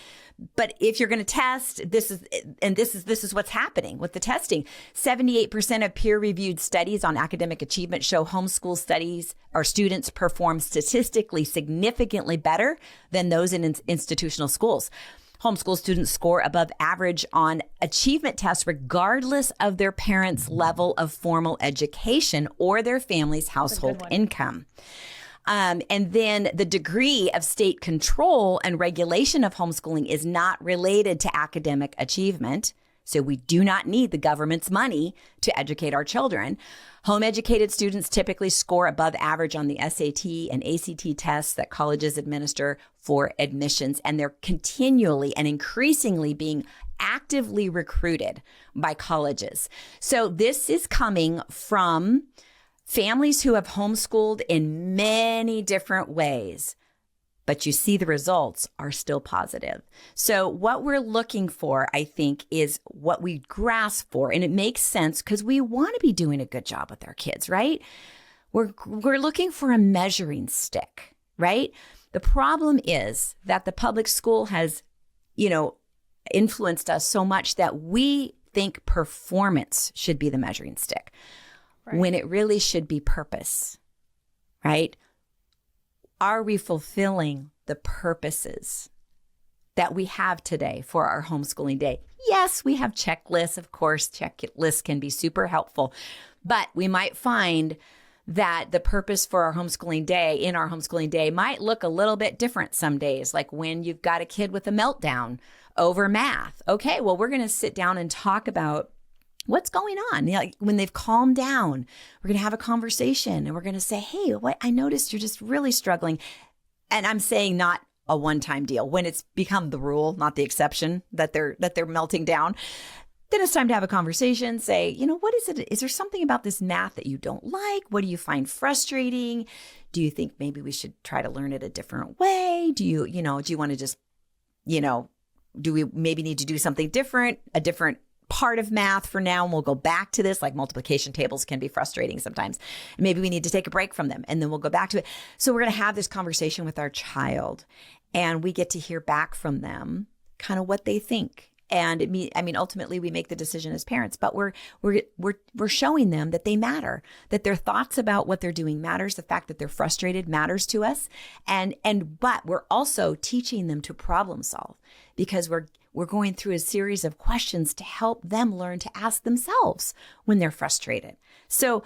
if you're going to test, this is what's happening with the testing. 78% of peer-reviewed studies on academic achievement show homeschool studies or students perform statistically significantly better than those in institutional schools. Homeschool students score above average on achievement tests regardless of their parents' level of formal education or their family's household income. And then the degree of state control and regulation of homeschooling is not related to academic achievement. So we do not need the government's money to educate our children. Home educated students typically score above average on the SAT and ACT tests that colleges administer for admissions, and they're continually and increasingly being actively recruited by colleges. So this is coming from families who have homeschooled in many different ways, but you see the results are still positive. So what we're looking for, I think, is what we grasp for, and it makes sense because we want to be doing a good job with our kids, right? We're looking for a measuring stick, right? The problem is that the public school has, influenced us so much that we think performance should be the measuring stick. Right. When it really should be purpose, right? Are we fulfilling the purposes that we have today for our homeschooling day? Yes, we have checklists. Of course, checklists can be super helpful, but we might find that the purpose for our homeschooling day might look a little bit different some days, like when you've got a kid with a meltdown over math. Okay, well, we're going to sit down and talk about what's going on? When they've calmed down, we're going to have a conversation and we're going to say, hey, I noticed you're just really struggling. And I'm saying not a one-time deal. When it's become the rule, not the exception, that they're melting down, then it's time to have a conversation. Say, what is it? Is there something about this math that you don't like? What do you find frustrating? Do you think maybe we should try to learn it a different way? Do you want to just, do we maybe need to do something different, a different part of math for now, and we'll go back to this. Like multiplication tables can be frustrating sometimes. Maybe we need to take a break from them and then we'll go back to it. So we're going to have this conversation with our child and we get to hear back from them kind of what they think. And ultimately we make the decision as parents, but we're showing them that they matter, that their thoughts about what they're doing matters. The fact that they're frustrated matters to us. But we're also teaching them to problem solve because we're going through a series of questions to help them learn to ask themselves when they're frustrated. So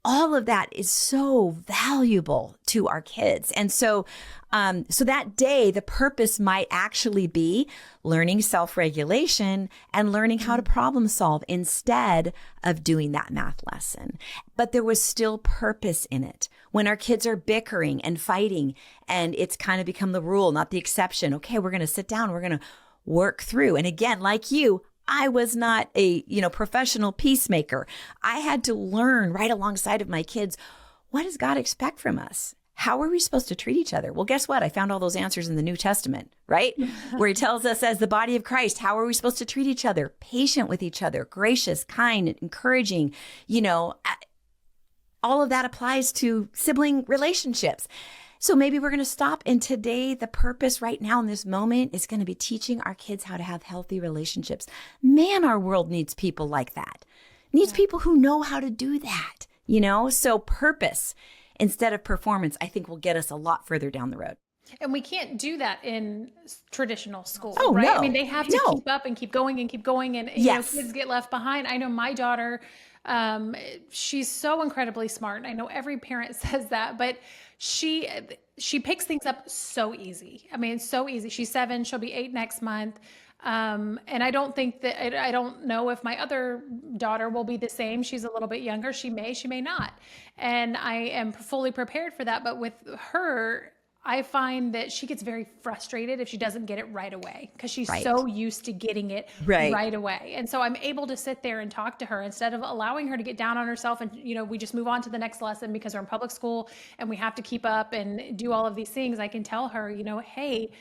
all of that is so valuable to our kids. And so that day, the purpose might actually be learning self-regulation and learning how to problem solve instead of doing that math lesson. But there was still purpose in it. When our kids are bickering and fighting and it's kind of become the rule, not the exception. Okay, we're going to sit down, we're going to work through. And again, like you, I was not a, professional peacemaker. I had to learn right alongside of my kids, what does God expect from us? How are we supposed to treat each other? Well, guess what? I found all those answers in the New Testament, right? Where he tells us as the body of Christ, how are we supposed to treat each other? Patient with each other, gracious, kind, encouraging, all of that applies to sibling relationships. So maybe we're going to stop. And today, the purpose right now in this moment is going to be teaching our kids how to have healthy relationships. Man, our world needs people like that. It needs people who know how to do that, So purpose instead of performance, I think will get us a lot further down the road. And we can't do that in traditional school, right? No. I mean, they have to keep up and keep going and keep going. And kids get left behind. I know my daughter, she's so incredibly smart. I know every parent says that, but she picks things up so easy. I mean, it's so easy. She's 7, she'll be 8 next month. And I don't know if my other daughter will be the same. She's a little bit younger. She may not. And I am fully prepared for that. But with her, I find that she gets very frustrated if she doesn't get it right away because she's so used to getting it right away. And so I'm able to sit there and talk to her instead of allowing her to get down on herself and, we just move on to the next lesson because we're in public school and we have to keep up and do all of these things. I can tell her, hey,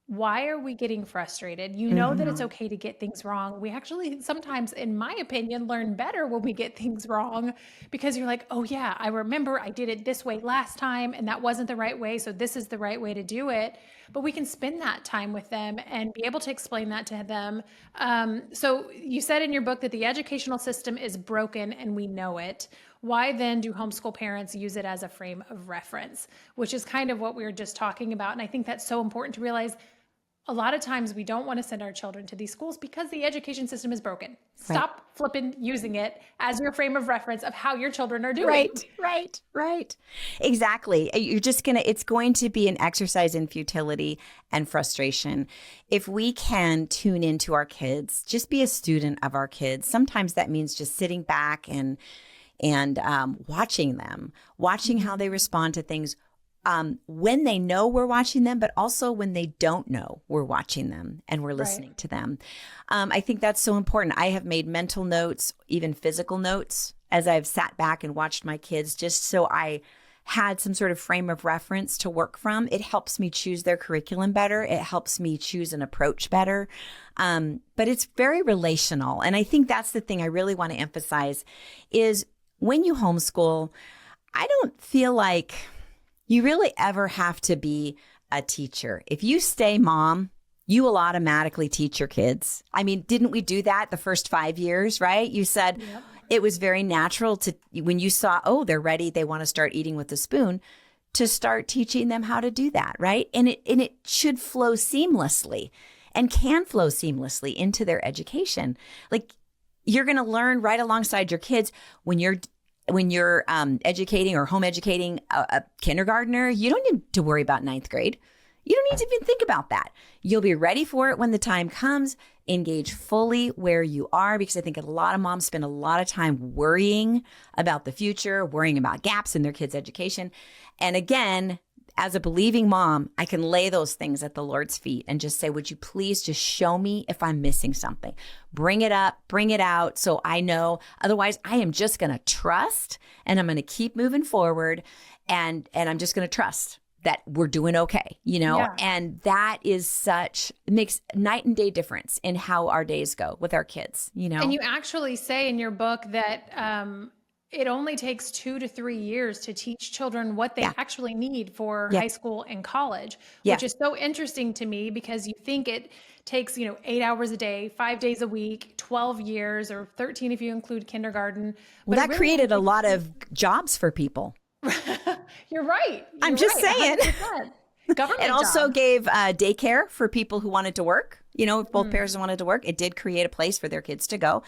why are we getting frustrated? You know that it's okay to get things wrong. We actually sometimes, in my opinion, learn better when we get things wrong because you're like, oh yeah, I remember I did it this way last time and that wasn't the right way. So this is the right way to do it. But we can spend that time with them and be able to explain that to them. So you said in your book that the educational system is broken and we know it. Why then do homeschool parents use it as a frame of reference, which is kind of what we were just talking about. And I think that's so important to realize. A lot of times we don't want to send our children to these schools because the education system is broken. Stop flipping using it as your frame of reference of how your children are doing. Right. Exactly. It's going to be an exercise in futility and frustration. If we can tune into our kids, just be a student of our kids. Sometimes that means just sitting back and watching them, watching how they respond to things. When they know we're watching them, but also when they don't know we're watching them and we're listening to them. I think that's so important. I have made mental notes, even physical notes, as I've sat back and watched my kids, just so I had some sort of frame of reference to work from. It helps me choose their curriculum better. It helps me choose an approach better. But it's very relational. And I think that's the thing I really want to emphasize is when you homeschool, I don't feel like you really ever have to be a teacher. If you stay mom, you will automatically teach your kids. I mean, didn't we do that the first 5 years, right? You said it was very natural to, when you saw, oh, they're ready, they want to start eating with a spoon, to start teaching them how to do that, right? And it should flow seamlessly and can flow seamlessly into their education. Like you're going to learn right alongside your kids when you're educating or home educating a kindergartner. You don't need to worry about ninth grade. You don't need to even think about that. You'll be ready for it when the time comes. Engage fully where you are, because I think a lot of moms spend a lot of time worrying about the future, worrying about gaps in their kids' education. And again, as a believing mom, I can lay those things at the Lord's feet and just say, would you please just show me if I'm missing something? Bring it up, bring it out so I know. Otherwise, I am just going to trust and I'm going to keep moving forward and I'm just going to trust that we're doing okay, And that is it makes night and day difference in how our days go with our kids, And you actually say in your book that, it only takes 2 to 3 years to teach children what they actually need for high school and college, which is so interesting to me because you think it takes, 8 hours a day, 5 days a week, 12 years, or 13 if you include kindergarten. Well, that created a lot of jobs for people. You're right. I'm just saying. 100%. Government It also gave daycare for people who wanted to work. If both parents wanted to work, it did create a place for their kids to go.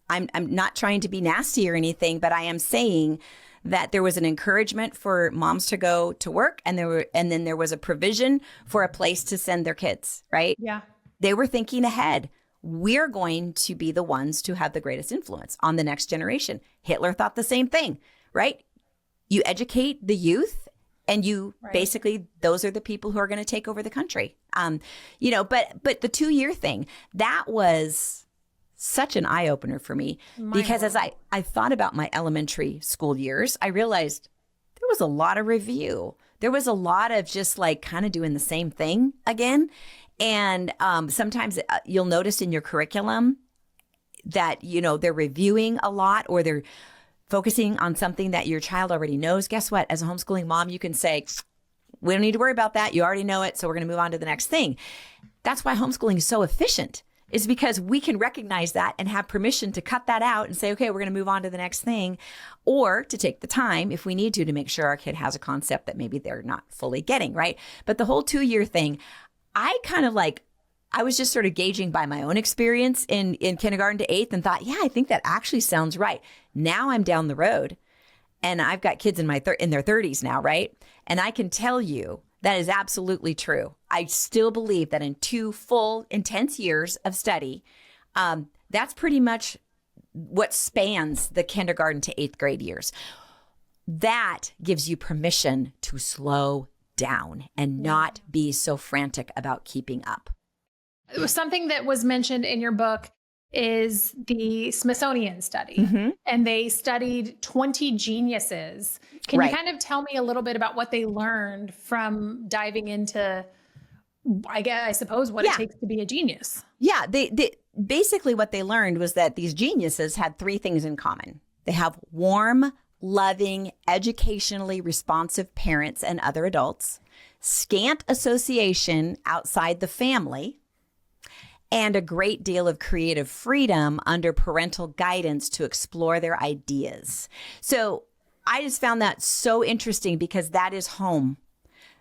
I'm not trying to be nasty or anything, but I am saying that there was an encouragement for moms to go to work, and then there was a provision for a place to send their kids, right? Yeah. They were thinking ahead. We're going to be the ones to have the greatest influence on the next generation. Hitler thought the same thing, right? You educate the youth and basically, those are the people who are going to take over the country. But the 2-year thing, that was such an eye-opener for me because as I thought about my elementary school years, I realized there was a lot of review. There was a lot of just like kind of doing the same thing again. And sometimes you'll notice in your curriculum that, they're reviewing a lot or they're focusing on something that your child already knows. Guess what? As a homeschooling mom, you can say, we don't need to worry about that. You already know it. So we're going to move on to the next thing. That's why homeschooling is so efficient. Is because we can recognize that and have permission to cut that out and say, okay, we're going to move on to the next thing, or to take the time if we need to make sure our kid has a concept that maybe they're not fully getting, right? But the whole 2-year thing, I was just sort of gauging by my own experience in kindergarten to 8th and thought, yeah, I think that actually sounds right. Now I'm down the road and I've got kids in their 30s now, right? And I can tell you that is absolutely true. I still believe that in 2 full, intense years of study, that's pretty much what spans the kindergarten to 8th grade years. That gives you permission to slow down and not be so frantic about keeping up. It was something that was mentioned in your book is the Smithsonian study, and they studied 20 geniuses. Can you kind of tell me a little bit about what they learned from diving into I suppose what it takes to be a genius. Yeah. They basically what they learned was that these geniuses had three things in common. They have warm, loving, educationally responsive parents and other adults, scant association outside the family, and a great deal of creative freedom under parental guidance to explore their ideas. So I just found that so interesting because that is home.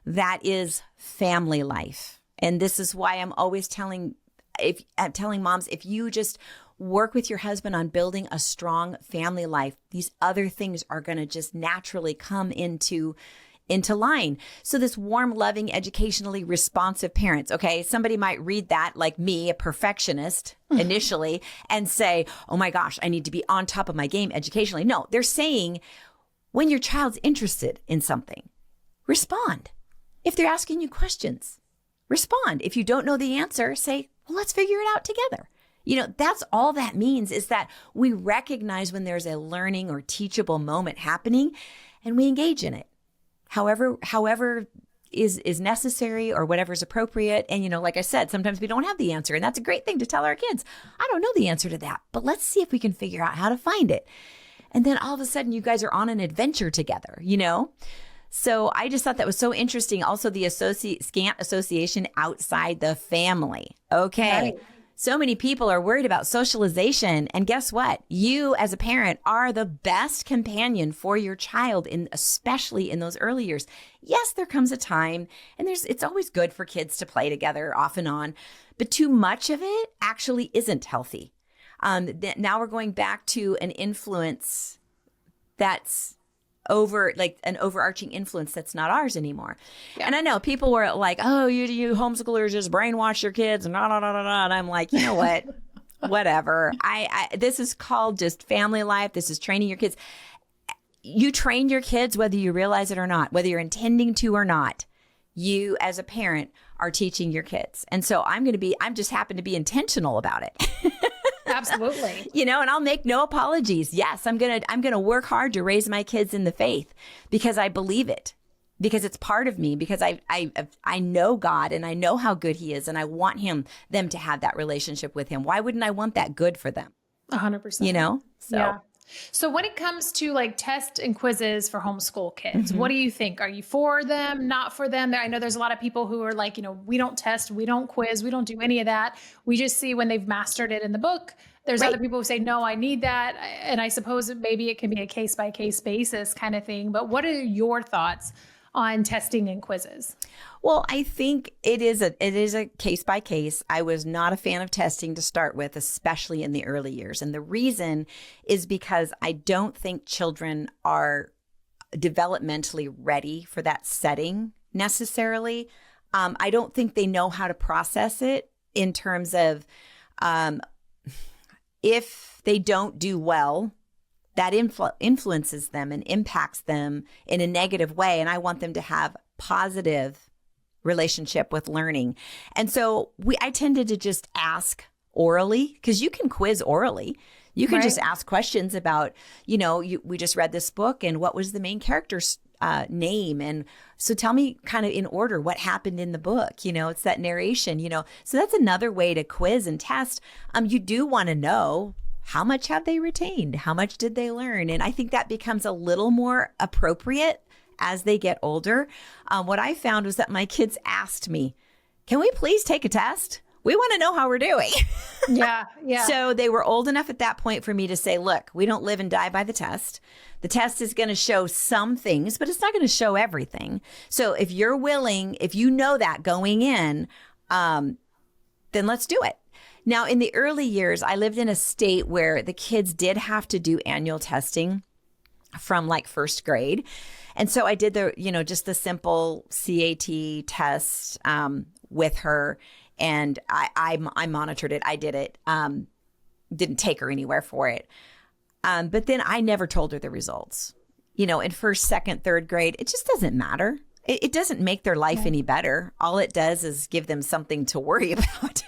That is family life. And this is why I'm always telling moms, if you just work with your husband on building a strong family life, these other things are going to just naturally come into line. So this warm, loving, educationally responsive parents, okay, somebody might read that like me, a perfectionist initially, and say, oh my gosh, I need to be on top of my game educationally. No, they're saying when your child's interested in something, respond. If they're asking you questions, respond. If you don't know the answer, say, well, let's figure it out together. That's all that means, is that we recognize when there's a learning or teachable moment happening and we engage in it. However is necessary or whatever's appropriate. And, like I said, sometimes we don't have the answer. And that's a great thing to tell our kids. I don't know the answer to that, but let's see if we can figure out how to find it. And then all of a sudden you guys are on an adventure together, So I just thought that was so interesting. Also, the scant association outside the family. Okay. Right. So many people are worried about socialization. And guess what? You as a parent are the best companion for your child, especially in those early years. Yes, there comes a time, and it's always good for kids to play together off and on, but too much of it actually isn't healthy. Now we're going back to an influence that's like an overarching influence that's not ours anymore. Yeah. And I know people were like, oh, you homeschoolers just brainwash your kids and and I'm like, you know what? Whatever. This is called just family life. This is training your kids. You train your kids whether you realize it or not, whether you're intending to or not. You as a parent are teaching your kids. And so I'm just happen to be intentional about it. Absolutely. And I'll make no apologies. Yes, I'm going to work hard to raise my kids in the faith because I believe it, because it's part of me, because I know God and I know how good he is and I want them to have that relationship with him. Why wouldn't I want that good for them? 100%. So. Yeah. So when it comes to like tests and quizzes for homeschool kids, what do you think? Are you for them, not for them? I know there's a lot of people who are like, we don't test, we don't quiz, we don't do any of that. We just see when they've mastered it in the book. There's other people who say, no, I need that. And I suppose maybe it can be a case by case basis kind of thing. But what are your thoughts on testing and quizzes? Well, I think it is a case by case. I was not a fan of testing to start with, especially in the early years. And the reason is because I don't think children are developmentally ready for that setting necessarily. I don't think they know how to process it in terms of if they don't do well, that influences them and impacts them in a negative way. And I want them to have positive relationship with learning. And so I tended to just ask orally, because you can quiz orally. You can just ask questions about, we just read this book and what was the main character's name? And so tell me kind of in order what happened in the book, it's that narration, so that's another way to quiz and test. You do want to know, how much have they retained? How much did they learn? And I think that becomes a little more appropriate as they get older. What I found was that my kids asked me, can we please take a test? We want to know how we're doing. Yeah. So they were old enough at that point for me to say, look, we don't live and die by the test. The test is going to show some things, but it's not going to show everything. So if you're willing, if you know that going in, then let's do it. Now, in the early years, I lived in a state where the kids did have to do annual testing from like first grade. And so I did just the simple CAT test with her, and I monitored it. I did it, didn't take her anywhere for it. But then I never told her the results. In first, second, third grade, it just doesn't matter. It doesn't make their life any better. All it does is give them something to worry about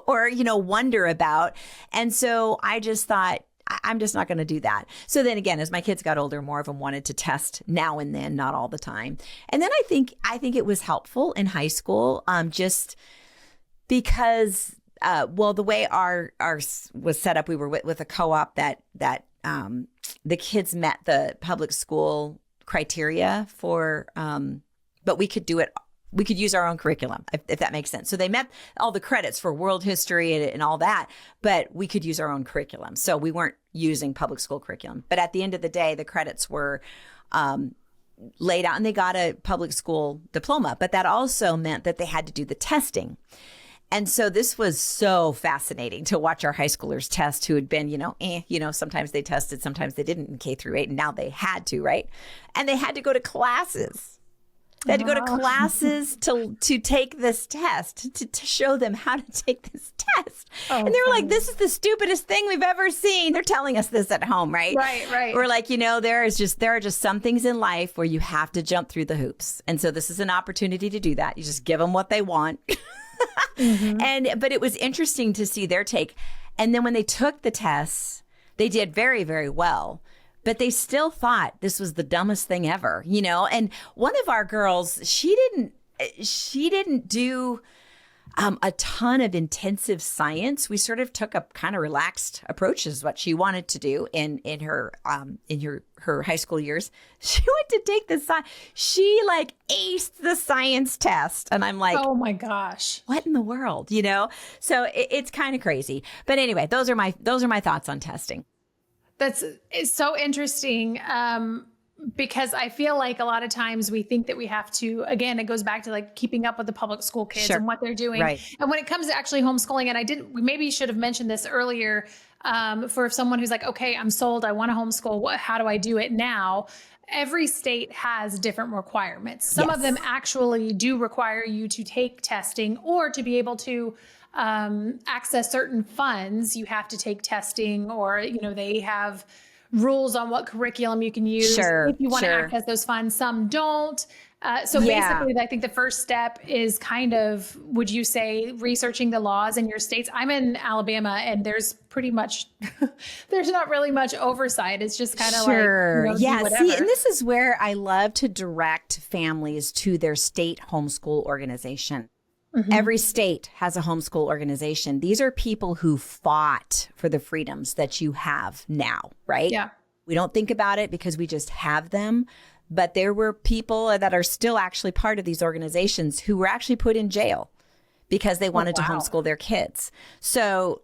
or, wonder about. And so I just thought, I'm just not going to do that. So then again, as my kids got older, more of them wanted to test now and then, not all the time. And then I think it was helpful in high school, just because, the way our was set up, we were with a co-op that the kids met the public school criteria for, but we could do it. We could use our own curriculum, if that makes sense. So they met all the credits for world history and all that, but we could use our own curriculum. So we weren't using public school curriculum. But at the end of the day, the credits were laid out and they got a public school diploma. But that also meant that they had to do the testing. And so this was so fascinating to watch our high schoolers test who had been, sometimes they tested, sometimes they didn't in K through 8, and now they had to, right? And they had to go to classes. They had to go to classes to take this test, to show them how to take this test. Oh, and they were like, this is the stupidest thing we've ever seen. They're telling us this at home, right? Right. We're like, there are just some things in life where you have to jump through the hoops. And so this is an opportunity to do that. You just give them what they want. But it was interesting to see their take. And then when they took the tests, they did very, very well. But they still thought this was the dumbest thing ever, And one of our girls, she didn't do a ton of intensive science. We sort of took a kind of relaxed approach, is what she wanted to do in her high school years. She went to take the science. She aced the science test, and I'm like, oh my gosh, what in the world, So it's kind of crazy. But anyway, those are my thoughts on testing. It's so interesting because I feel like a lot of times we think that we have to, again, it goes back to keeping up with the public school kids and what they're doing. Right. And when it comes to actually homeschooling, and we maybe should have mentioned this earlier for someone who's like, okay, I'm sold, I want to homeschool. How do I do it now? Every state has different requirements. Some of them actually do require you to take testing or to be able to access certain funds. You have to take testing, or, they have rules on what curriculum you can use if you want to access those funds. Some don't. Basically, I think the first step is kind of, would you say, researching the laws in your states? I'm in Alabama, and there's pretty much, there's not really much oversight. It's just kind of do whatever. See, and this is where I love to direct families to their state homeschool organization. Mm-hmm. Every state has a homeschool organization. These are people who fought for the freedoms that you have now, right? Yeah. We don't think about it because we just have them. But there were people that are still actually part of these organizations who were actually put in jail because they wanted to homeschool their kids. So,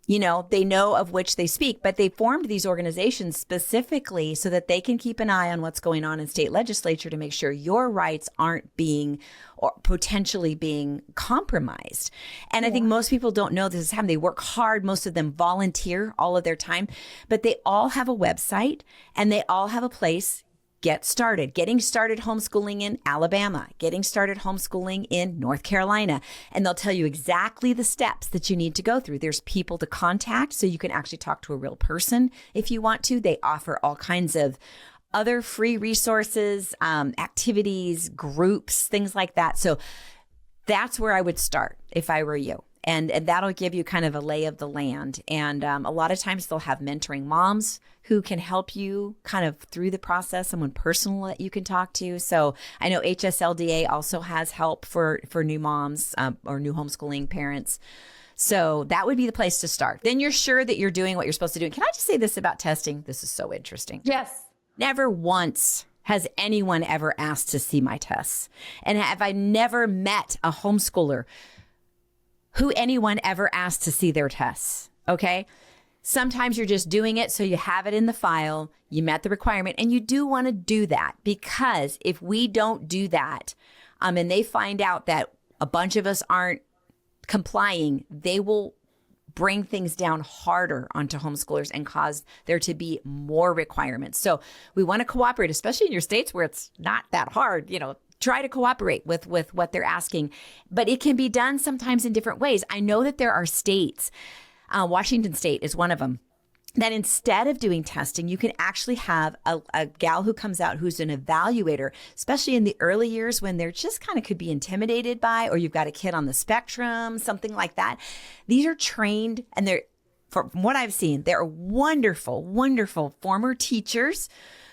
they know of which they speak, but they formed these organizations specifically so that they can keep an eye on what's going on in state legislature to make sure your rights aren't being or potentially being compromised. And I think most people don't know this is happening. They work hard. Most of them volunteer all of their time, but they all have a website and they all have a place. Getting started homeschooling in Alabama, getting started homeschooling in North Carolina. And they'll tell you exactly the steps that you need to go through. There's people to contact, so you can actually talk to a real person if you want to. They offer all kinds of other free resources, activities, groups, things like that. So that's where I would start if I were you. And that'll give you kind of a lay of the land. And a lot of times they'll have mentoring moms who can help you kind of through the process, someone personal that you can talk to. So I know HSLDA also has help for new moms or new homeschooling parents. So that would be the place to start. Then you're sure that you're doing what you're supposed to do. And can I just say this about testing? This is so interesting. Yes. Never once has anyone ever asked to see my tests. And have I never met a homeschooler who anyone ever asked to see their tests, okay? Sometimes you're just doing it so you have it in the file, you met the requirement, and you do want to do that because if we don't do that and they find out that a bunch of us aren't complying, they will bring things down harder onto homeschoolers and cause there to be more requirements. So we want to cooperate, especially in your states where it's not that hard, try to cooperate with what they're asking, but it can be done sometimes in different ways. I know that there are states, Washington State is one of them, that instead of doing testing, you can actually have a gal who comes out who's an evaluator, especially in the early years when they're just kind of could be intimidated by, or you've got a kid on the spectrum, something like that. These are trained and from what I've seen, there are wonderful, wonderful former teachers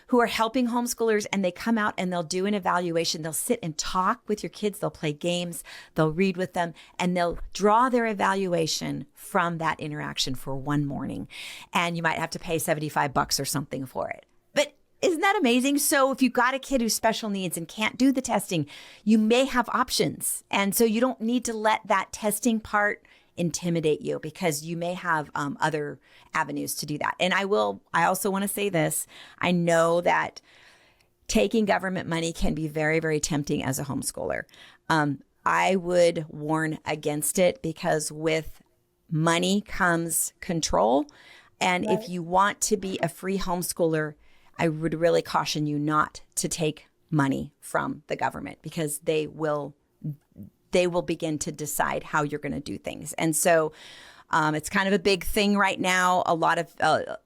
who are helping homeschoolers, and they come out and they'll do an evaluation. They'll sit and talk with your kids. They'll play games. They'll read with them, and they'll draw their evaluation from that interaction for one morning. And you might have to pay $75 or something for it. But isn't that amazing? So if you've got a kid who's special needs and can't do the testing, you may have options. And so you don't need to let that testing part intimidate you, because you may have other avenues to do that. And I also want to say this. I know that taking government money can be very, very tempting as a homeschooler. I would warn against it, because with money comes control. And Right. if you want to be a free homeschooler, I would really caution you not to take money from the government, because they will begin to decide how you're going to do things. And so it's kind of a big thing right now. A lot of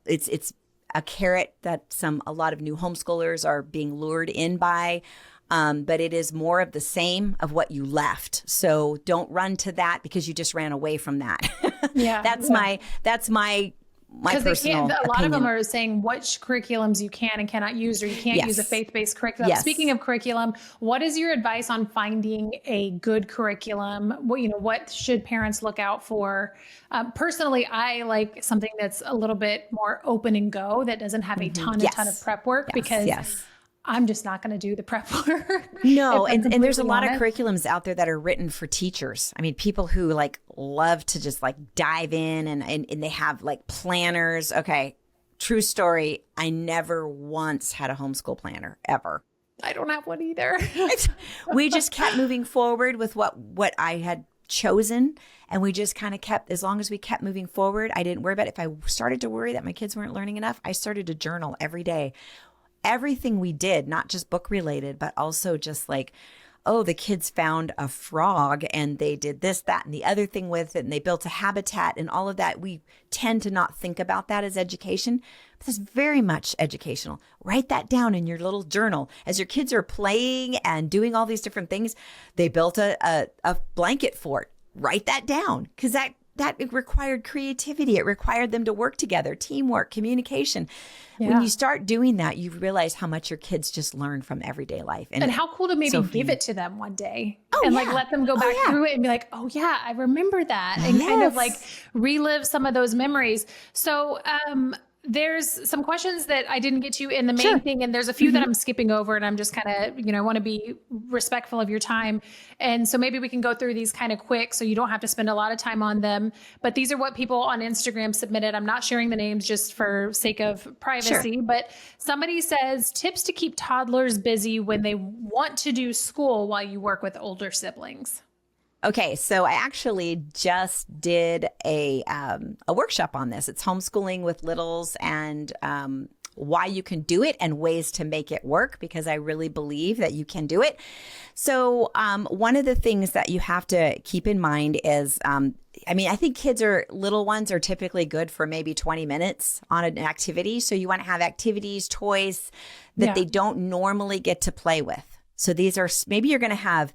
it's a carrot that a lot of new homeschoolers are being lured in by. But it is more of the same of what you left. So don't run to that because you just ran away from that. Yeah. That's my personal a lot of opinion. them are saying which curriculums you can and cannot use, or you can't Yes. use a faith-based curriculum. Yes. Speaking of curriculum, what is your advice on finding a good curriculum? What should parents look out for? Personally, I like something that's a little bit more open and go, that doesn't have a ton of prep work, because I'm just not going to do the prep work. No, if I'm and there's a lot of completely curriculums out there that are written for teachers. I mean, people who love to just dive in and they have planners. Okay, true story. I never once had a homeschool planner, ever. I don't have one either. We just kept moving forward with what I had chosen. And we just kind of kept, as long as we kept moving forward, I didn't worry about it. If I started to worry that my kids weren't learning enough, I started to journal every day. Everything we did, not just book related, but also just the kids found a frog and they did this, that, and the other thing with it, and they built a habitat and all of that. We tend to not think about that as education, but it's very much educational. Write that down in your little journal. As your kids are playing and doing all these different things, they built a blanket fort. Write that down, because that it required creativity. It required them to work together, teamwork, communication. Yeah. When you start doing that, you realize how much your kids just learn from everyday life. And how cool to maybe give it to them one day and let them go back through it and be like, oh yeah, I remember that. And kind of relive some of those memories. So, there's some questions that I didn't get to in the main thing. And there's a few that I'm skipping over, and I'm just kind of, I want to be respectful of your time. And so maybe we can go through these kind of quick, so you don't have to spend a lot of time on them. But these are what people on Instagram submitted. I'm not sharing the names just for sake of privacy, but somebody says tips to keep toddlers busy when they want to do school while you work with older siblings. Okay, so I actually just did a workshop on this. It's homeschooling with littles, and why you can do it and ways to make it work, because I really believe that you can do it. So one of the things that you have to keep in mind is, I think little ones are typically good for maybe 20 minutes on an activity. So you want to have activities, toys that they don't normally get to play with. So these are, maybe you're going to have,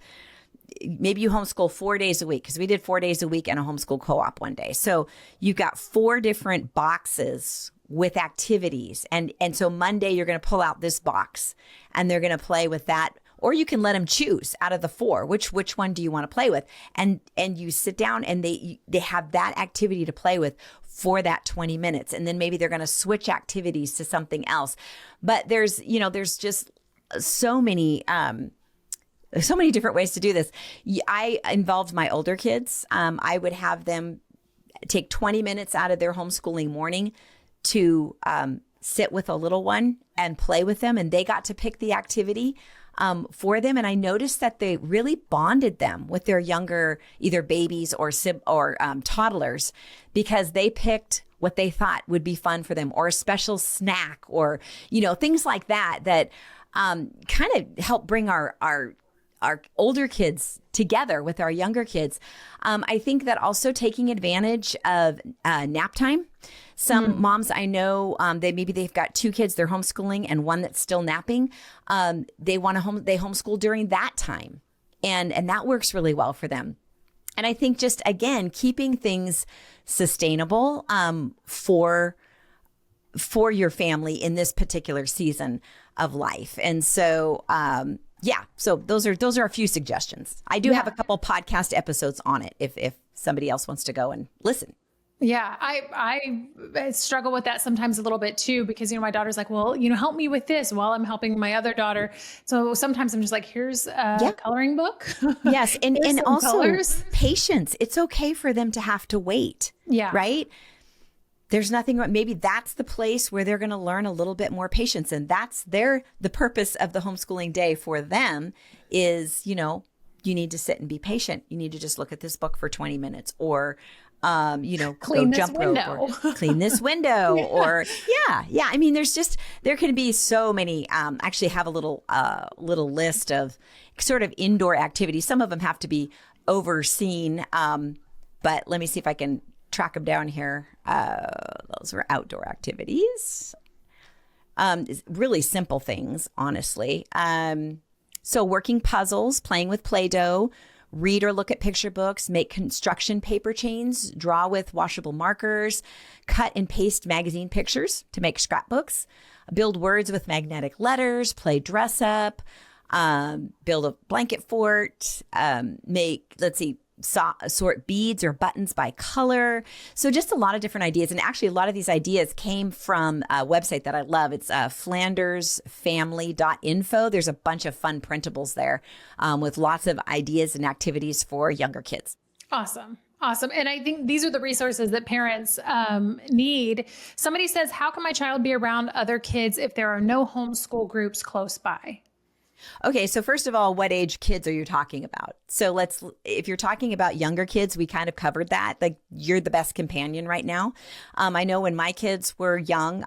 maybe you homeschool 4 days a week, because we did 4 days a week in a homeschool co-op one day. So you've got 4 different boxes with activities. And so Monday you're going to pull out this box and they're going to play with that. Or you can let them choose out of the 4, which one do you want to play with? And you sit down and they have that activity to play with for that 20 minutes. And then maybe they're going to switch activities to something else. But there's just so many different ways to do this. I involved my older kids. I would have them take 20 minutes out of their homeschooling morning to sit with a little one and play with them. And they got to pick the activity for them. And I noticed that they really bonded them with their younger, either babies or toddlers, because they picked what they thought would be fun for them, or a special snack, or, things like that kind of help bring our older kids together with our younger kids. I think that also taking advantage of nap time. Some moms I know, they've got 2 kids they're homeschooling and one that's still napping. They homeschool during that time, and that works really well for them. And I think just, again, keeping things sustainable for your family in this particular season of life. And so, so those are a few suggestions. I do have a couple podcast episodes on it if somebody else wants to go and listen. Yeah, I struggle with that sometimes a little bit too, because, my daughter's like, well, help me with this while I'm helping my other daughter. So sometimes I'm just like, here's a coloring book. Yes. And also colors. Patience. It's okay for them to have to wait. Yeah. Right. There's nothing wrong. Maybe that's the place where they're going to learn a little bit more patience. And that's the purpose of the homeschooling day for them is, you need to sit and be patient. You need to just look at this book for 20 minutes or, clean go jump rope or clean this window or I mean, there can be so many, actually have a little list of sort of indoor activities. Some of them have to be overseen. But let me see if I can track them down here. Those were outdoor activities. Really simple things, honestly. So working puzzles, playing with Play-Doh, read or look at picture books, make construction paper chains, draw with washable markers, cut and paste magazine pictures to make scrapbooks, build words with magnetic letters, play dress up, build a blanket fort, sort beads or buttons by color. So just a lot of different ideas. And actually, a lot of these ideas came from a website that I love. It's flandersfamily.info. There's a bunch of fun printables there with lots of ideas and activities for younger kids. Awesome. And I think these are the resources that parents need. Somebody says, how can my child be around other kids if there are no homeschool groups close by? Okay, so first of all, what age kids are you talking about? So if you're talking about younger kids, we kind of covered that. Like, you're the best companion right now. I know when my kids were young,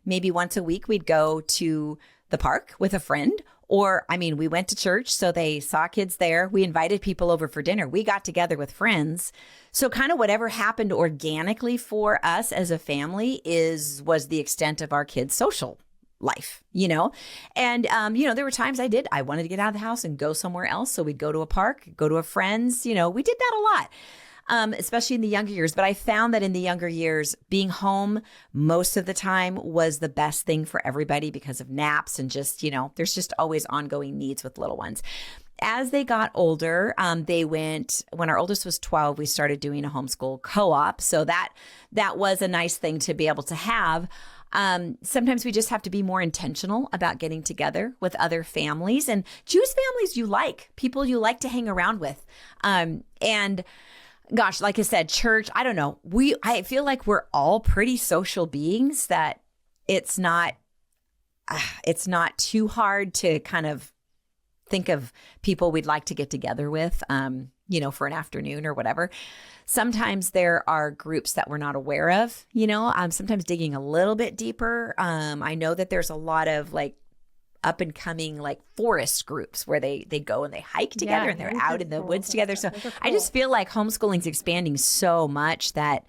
maybe once a week we'd go to the park with a friend, or, we went to church, so they saw kids there. We invited people over for dinner. We got together with friends. So kind of whatever happened organically for us as a family was the extent of our kids' social life, and, there were times I wanted to get out of the house and go somewhere else. So we'd go to a park, go to a friend's, we did that a lot, especially in the younger years. But I found that in the younger years, being home most of the time was the best thing for everybody because of naps and just, there's just always ongoing needs with little ones. As they got older, when our oldest was 12, we started doing a homeschool co-op. So that was a nice thing to be able to have. Sometimes we just have to be more intentional about getting together with other families and choose families people you like to hang around with. And gosh, like I said, church, I don't know. I feel like we're all pretty social beings that it's not too hard to kind of think of people we'd like to get together with, for an afternoon or whatever. Sometimes there are groups that we're not aware of, sometimes digging a little bit deeper. I know that there's a lot of up and coming forest groups where they go and they hike together and they're out in the woods together. So cool. I just feel like homeschooling's expanding so much that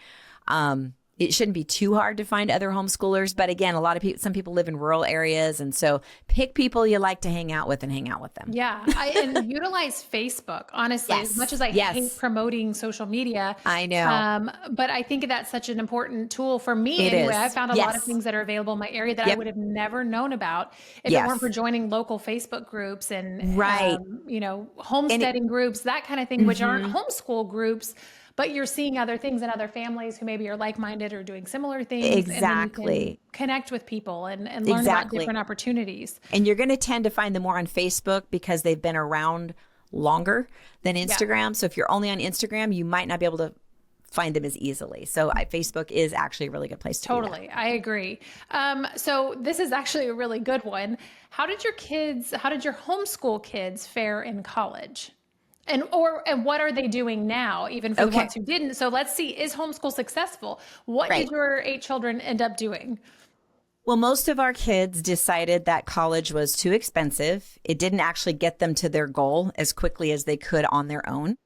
it shouldn't be too hard to find other homeschoolers. But again, some people live in rural areas. And so pick people you like to hang out with and hang out with them. Yeah. And utilize Facebook, honestly, as much as I hate promoting social media. I know. But I think that's such an important tool for me anyway. I've found a lot of things that are available in my area that I would have never known about if it weren't for joining local Facebook groups and, homesteading groups, that kind of thing, which aren't homeschool groups. But you're seeing other things in other families who maybe are like-minded or doing similar things. Exactly. And connect with people and learn about different opportunities. And you're going to tend to find them more on Facebook because they've been around longer than Instagram. Yeah. So if you're only on Instagram, you might not be able to find them as easily. So Facebook is actually a really good place to Totally. I agree. So this is actually a really good one. How did your homeschool kids fare in college? And what are they doing now, even for the ones who didn't? So let's see, is homeschool successful? What did your 8 children end up doing? Well, most of our kids decided that college was too expensive. It didn't actually get them to their goal as quickly as they could on their own.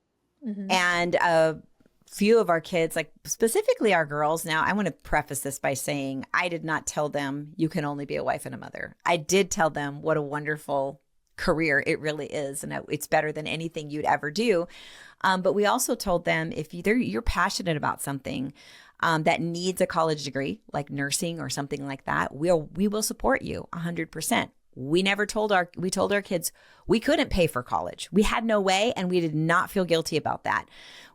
Mm-hmm. And a few of our kids, specifically our girls, now I want to preface this by saying I did not tell them you can only be a wife and a mother. I did tell them what a wonderful career it really is, and it's better than anything you'd ever do. But we also told them if you're passionate about something that needs a college degree, like nursing or something like that, we will support you 100%. We told our kids we couldn't pay for college. We had no way, and we did not feel guilty about that.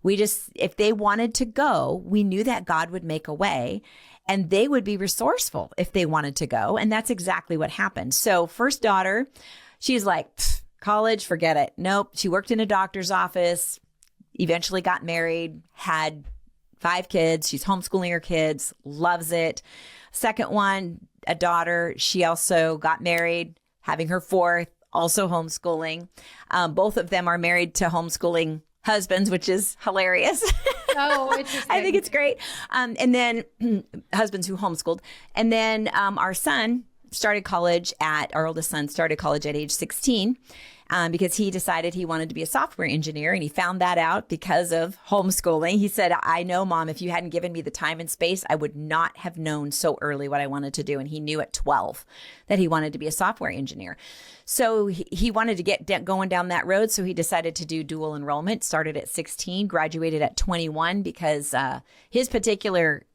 If they wanted to go, we knew that God would make a way, and they would be resourceful if they wanted to go. And that's exactly what happened. So first daughter, she's like, college, forget it. Nope. She worked in a doctor's office, eventually got married, had 5 kids. She's homeschooling her kids, loves it. Second one, a daughter. She also got married, having her 4th, also homeschooling. Both of them are married to homeschooling husbands, which is hilarious. Oh, interesting. I think it's great. And then husbands who homeschooled. And then our oldest son started college at age 16. Because he decided he wanted to be a software engineer, and he found that out because of homeschooling. He said, I know, Mom, if you hadn't given me the time and space, I would not have known so early what I wanted to do. And he knew at 12 that he wanted to be a software engineer. So he wanted to get going down that road. So he decided to do dual enrollment, started at 16, graduated at 21 because his particular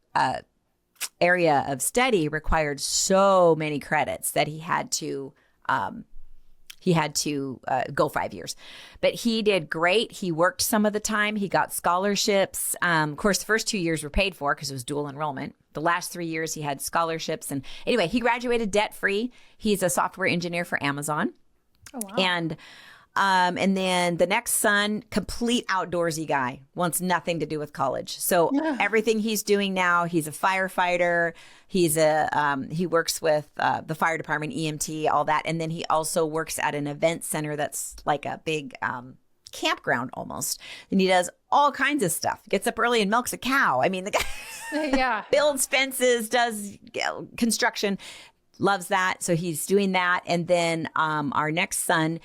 area of study required so many credits that he had to go 5 years. But he did great. He worked some of the time. He got scholarships. Of course, the first 2 years were paid for because it was dual enrollment. The last 3 years, he had scholarships. And anyway, he graduated debt-free. He's a software engineer for Amazon. Oh, wow. And then the next son, complete outdoorsy guy, wants nothing to do with college. So everything he's doing now, he's a firefighter. He works with the fire department, EMT, all that. And then he also works at an event center that's like a big campground almost. And he does all kinds of stuff. Gets up early and milks a cow. I mean, the guy builds fences, does construction, loves that. So he's doing that. And then our next son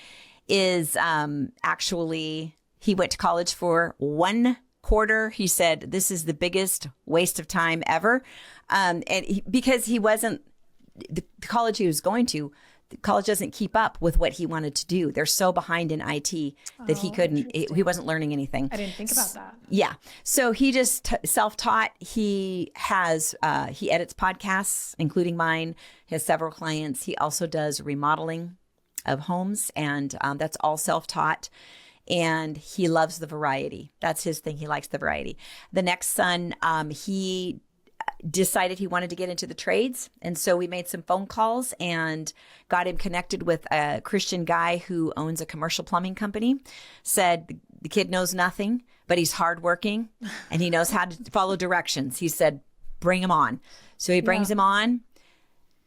is actually, he went to college for 1 quarter. He said, this is the biggest waste of time ever. Because he wasn't, the college he was going to, the college doesn't keep up with what he wanted to do. They're so behind in IT that he wasn't learning anything. I didn't think about that. Yeah. So he just self-taught. He edits podcasts, including mine. He has several clients. He also does remodeling of homes, and that's all self-taught. And he loves the variety. That's his thing. He likes the variety. The next son, he decided he wanted to get into the trades. And so we made some phone calls and got him connected with a Christian guy who owns a commercial plumbing company. Said the kid knows nothing, but he's hardworking and he knows how to follow directions. He said, bring him on. So he brings him on.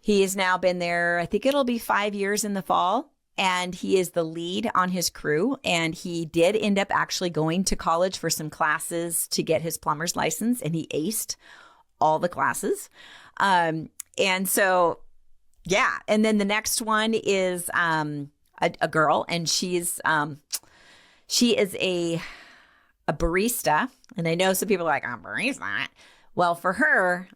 He has now been there, I think it'll be 5 years in the fall. And he is the lead on his crew. And he did end up actually going to college for some classes to get his plumber's license. And he aced all the classes. And so, yeah. And then the next one is a girl. And she is a barista. And I know some people are like, I'm a barista. Well, for her,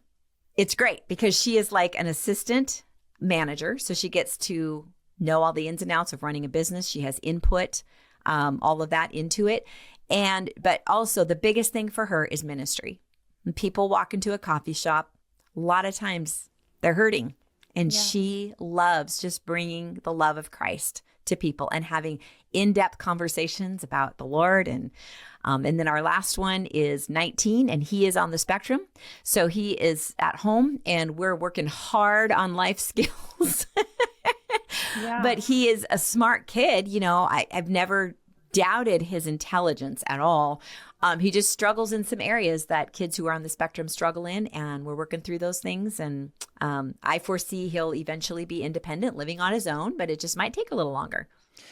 it's great because she is like an assistant manager. So she gets to know all the ins and outs of running a business. She has input, all of that into it. But also the biggest thing for her is ministry. When people walk into a coffee shop, a lot of times they're hurting. And she loves just bringing the love of Christ to people and having in-depth conversations about the Lord. And then our last one is 19, and he is on the spectrum. So he is at home, and we're working hard on life skills. But he is a smart kid. You know, I've never doubted his intelligence at all. He just struggles in some areas that kids who are on the spectrum struggle in, and we're working through those things. And I foresee he'll eventually be independent, living on his own, but it just might take a little longer.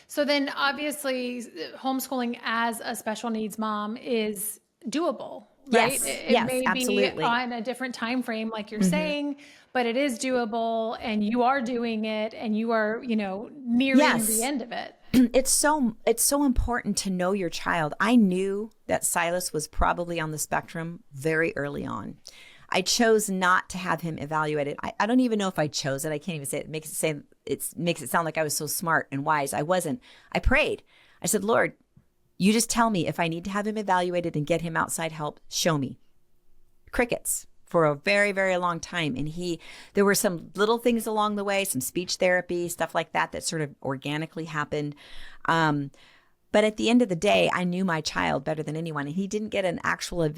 So then obviously homeschooling as a special needs mom is doable, right? Yes, It may absolutely. be on a different time frame, like you're saying, but it is doable, and you are doing it, and you are, nearing the end of it. It's so important to know your child. I knew that Silas was probably on the spectrum very early on. I chose not to have him evaluated. I don't even know if I chose it. I can't even say it. It makes it sound like I was so smart and wise. I wasn't. I prayed. I said, Lord, You just tell me if I need to have him evaluated and get him outside help, show me. Crickets for a very, very long time. And there were some little things along the way, some speech therapy, stuff like that, that sort of organically happened. But at the end of the day, I knew my child better than anyone. And he didn't get an actual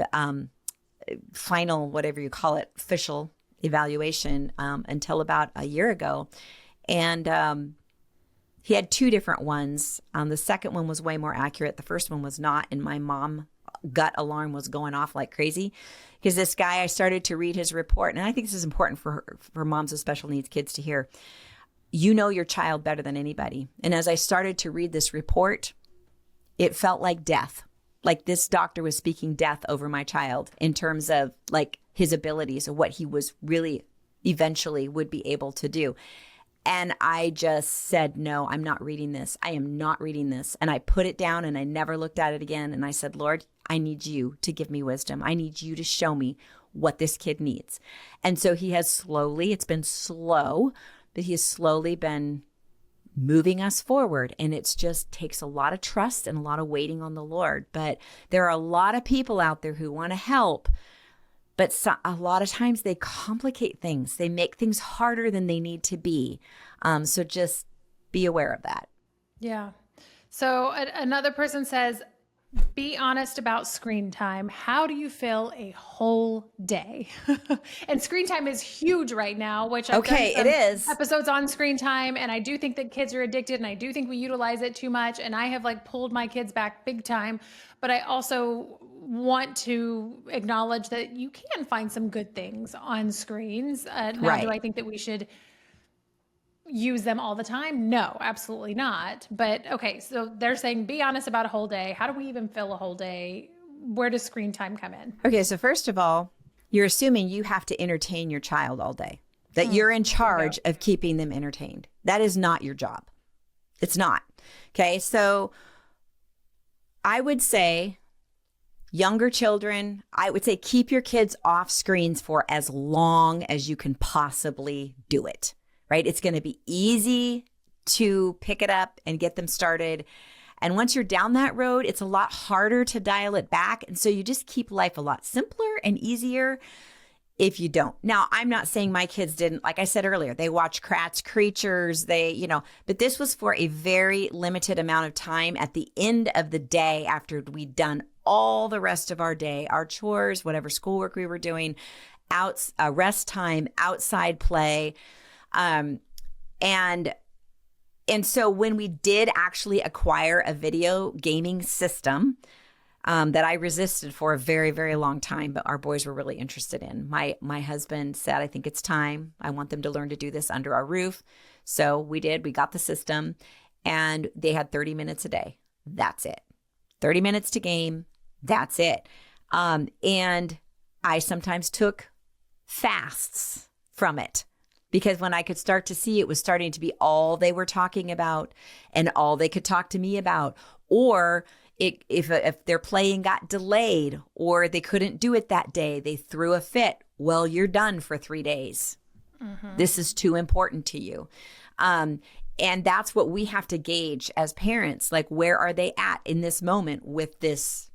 final, whatever you call it, official evaluation until about a year ago. And he had two different ones. The second one was way more accurate. The first one was not. And my mom gut alarm was going off like crazy because this guy, I started to read his report. And I think this is important for moms with special needs kids to hear. You know your child better than anybody. And as I started to read this report, it felt like death. Like this doctor was speaking death over my child in terms of like his abilities or what he was really eventually would be able to do. And I just said, no, I'm not reading this. I am not reading this. And I put it down and I never looked at it again. And I said, Lord, I need you to give me wisdom. I need you to show me what this kid needs. And so he has slowly, it's been slow, but he has slowly been moving us forward. And it's just takes a lot of trust and a lot of waiting on the Lord. But there are a lot of people out there who want to help. But a lot of times they complicate things. They make things harder than they need to be. So just be aware of that. Yeah. So another person says, be honest about screen time. How do you fill a whole day? And screen time is huge right now, which I've done some it is. episodes on screen time. And I do think that kids are addicted and I do think we utilize it too much. And I have like pulled my kids back big time, but I also want to acknowledge that you can find some good things on screens. Now, Right. do I think that we should use them all the time? No, absolutely not. But okay, so they're saying be honest about a whole day. How do we even fill a whole day? Where does screen time come in? Okay, so first of all, you're assuming you have to entertain your child all day, that you're in charge of keeping them entertained. That is not your job. It's not. Okay, so I would say younger children, I would say keep your kids off screens for as long as you can possibly do it, right? It's going to be easy to pick it up and get them started. And once you're down that road, it's a lot harder to dial it back. And so you just keep life a lot simpler and easier if you don't. Now, I'm not saying my kids didn't, like I said earlier, they watch Kratz Creatures, but this was for a very limited amount of time at the end of the day after we'd done all the rest of our day, our chores, whatever schoolwork we were doing, rest time, outside play. And so when we did actually acquire a video gaming system that I resisted for a very, very long time, but our boys were really interested in. My husband said, I think it's time. I want them to learn to do this under our roof. So we did. We got the system and they had 30 minutes a day. That's it. 30 minutes to game. That's it. And I sometimes took fasts from it because when I could start to see it was starting to be all they were talking about and all they could talk to me about, or if their playing got delayed or they couldn't do it that day, they threw a fit. Well, you're done for 3 days. Mm-hmm. This is too important to you. And that's what we have to gauge as parents. Like, where are they at in this moment with this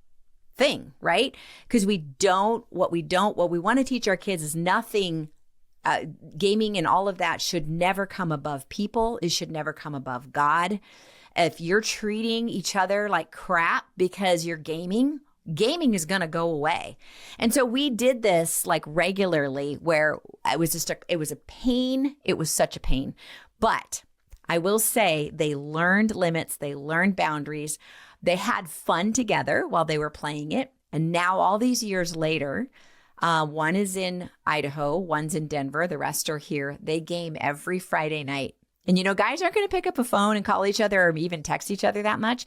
thing, right? Because what we want to teach our kids is nothing. Gaming and all of that should never come above people. It should never come above God. If you're treating each other like crap because you're gaming is going to go away. And so we did this like regularly where it was a pain. It was such a pain. But I will say they learned limits. They learned boundaries. They had fun together while they were playing it. And now all these years later, one is in Idaho, one's in Denver. The rest are here. They game every Friday night. And, guys aren't going to pick up a phone and call each other or even text each other that much,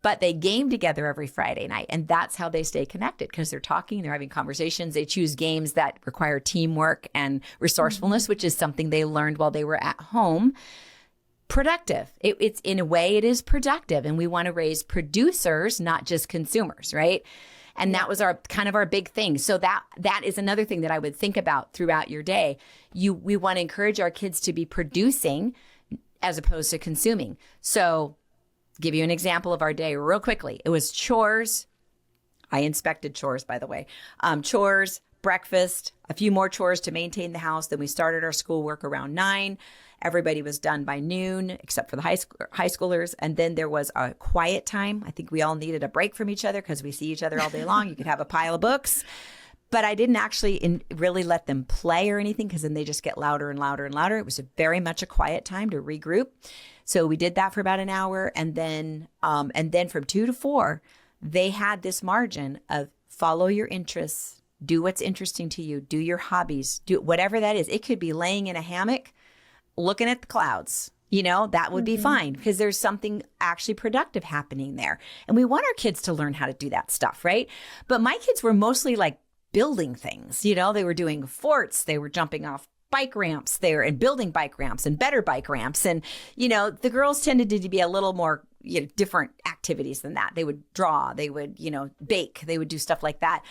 but they game together every Friday night. And that's how they stay connected because they're talking, they're having conversations. They choose games that require teamwork and resourcefulness, which is something they learned while they were at home. Productive. It's in a way, it is productive. And we want to raise producers, not just consumers, right? And that was our big thing. So that is another thing that I would think about throughout your day. We want to encourage our kids to be producing as opposed to consuming. So Give you an example of our day real quickly. It was chores. I inspected chores, by the way. Chores, breakfast, a few more chores to maintain the house. Then we started our schoolwork around 9. Everybody was done by noon, except for the high schoolers. And then there was a quiet time. I think we all needed a break from each other because we see each other all day long. You could have a pile of books. But I didn't actually really let them play or anything because then they just get louder and louder and louder. It was very much a quiet time to regroup. So we did that for about an hour. And then from 2 to 4, they had this margin of follow your interests, do what's interesting to you, do your hobbies, do whatever that is. It could be laying in a hammock, looking at the clouds. That would be fine because there's something actually productive happening there. And we want our kids to learn how to do that stuff, right? But my kids were mostly like building things. They were doing forts. They were jumping off bike ramps there and building bike ramps and better bike ramps. And, the girls tended to be a little more different activities than that. They would draw, they would, bake, they would do stuff like that.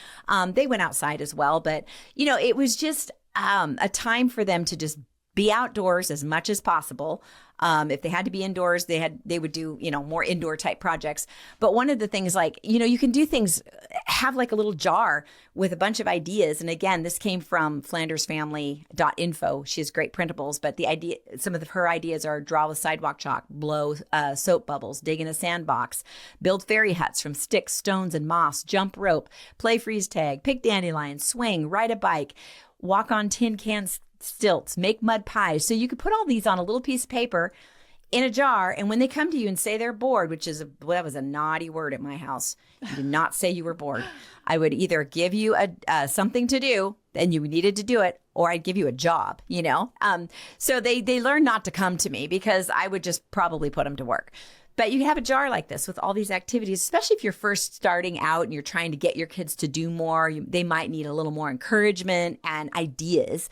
They went outside as well. But, it was just a time for them to just be outdoors as much as possible. If they had to be indoors, they would do, more indoor type projects. But one of the things you can do things, have like a little jar with a bunch of ideas. And again, this came from flandersfamily.info. She has great printables, but some of her ideas are draw with sidewalk chalk, blow soap bubbles, dig in a sandbox, build fairy huts from sticks, stones, and moss, jump rope, play freeze tag, pick dandelions, swing, ride a bike, walk on tin cans, stilts, make mud pies. So you could put all these on a little piece of paper in a jar. And when they come to you and say they're bored, that was a naughty word at my house. You did not say you were bored. I would either give you something to do and you needed to do it, or I'd give you a job, So they learned not to come to me because I would just probably put them to work. But you can have a jar like this with all these activities, especially if you're first starting out and you're trying to get your kids to do more. They might need a little more encouragement and ideas.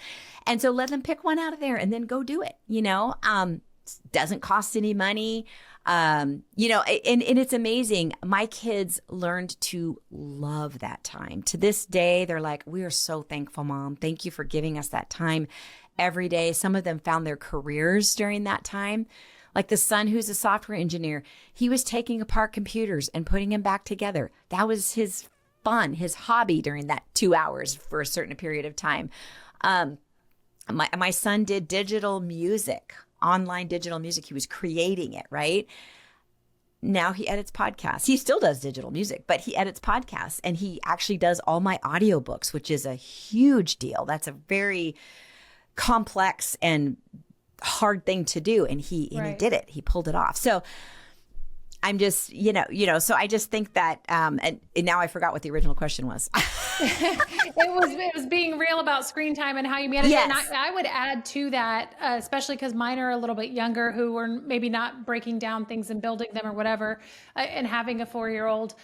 And so let them pick one out of there and then go do it, doesn't cost any money. And it's amazing. My kids learned to love that time. To this day, they're like, we are so thankful, Mom. Thank you for giving us that time every day. Some of them found their careers during that time. Like the son who's a software engineer, he was taking apart computers and putting them back together. That was his fun, his hobby during that 2 hours for a certain period of time. My son did digital music, online digital music. He was creating it, right? Now he edits podcasts. He still does digital music, but he edits podcasts and he actually does all my audiobooks, which is a huge deal. That's a very complex and hard thing to do. And he did it. He pulled it off. So I'm just, so I just think that, and now I forgot what the original question was. It was being real about screen time and how you manage it. And I would add to that, especially because mine are a little bit younger who are maybe not breaking down things and building them or whatever, and having a 4-year-old.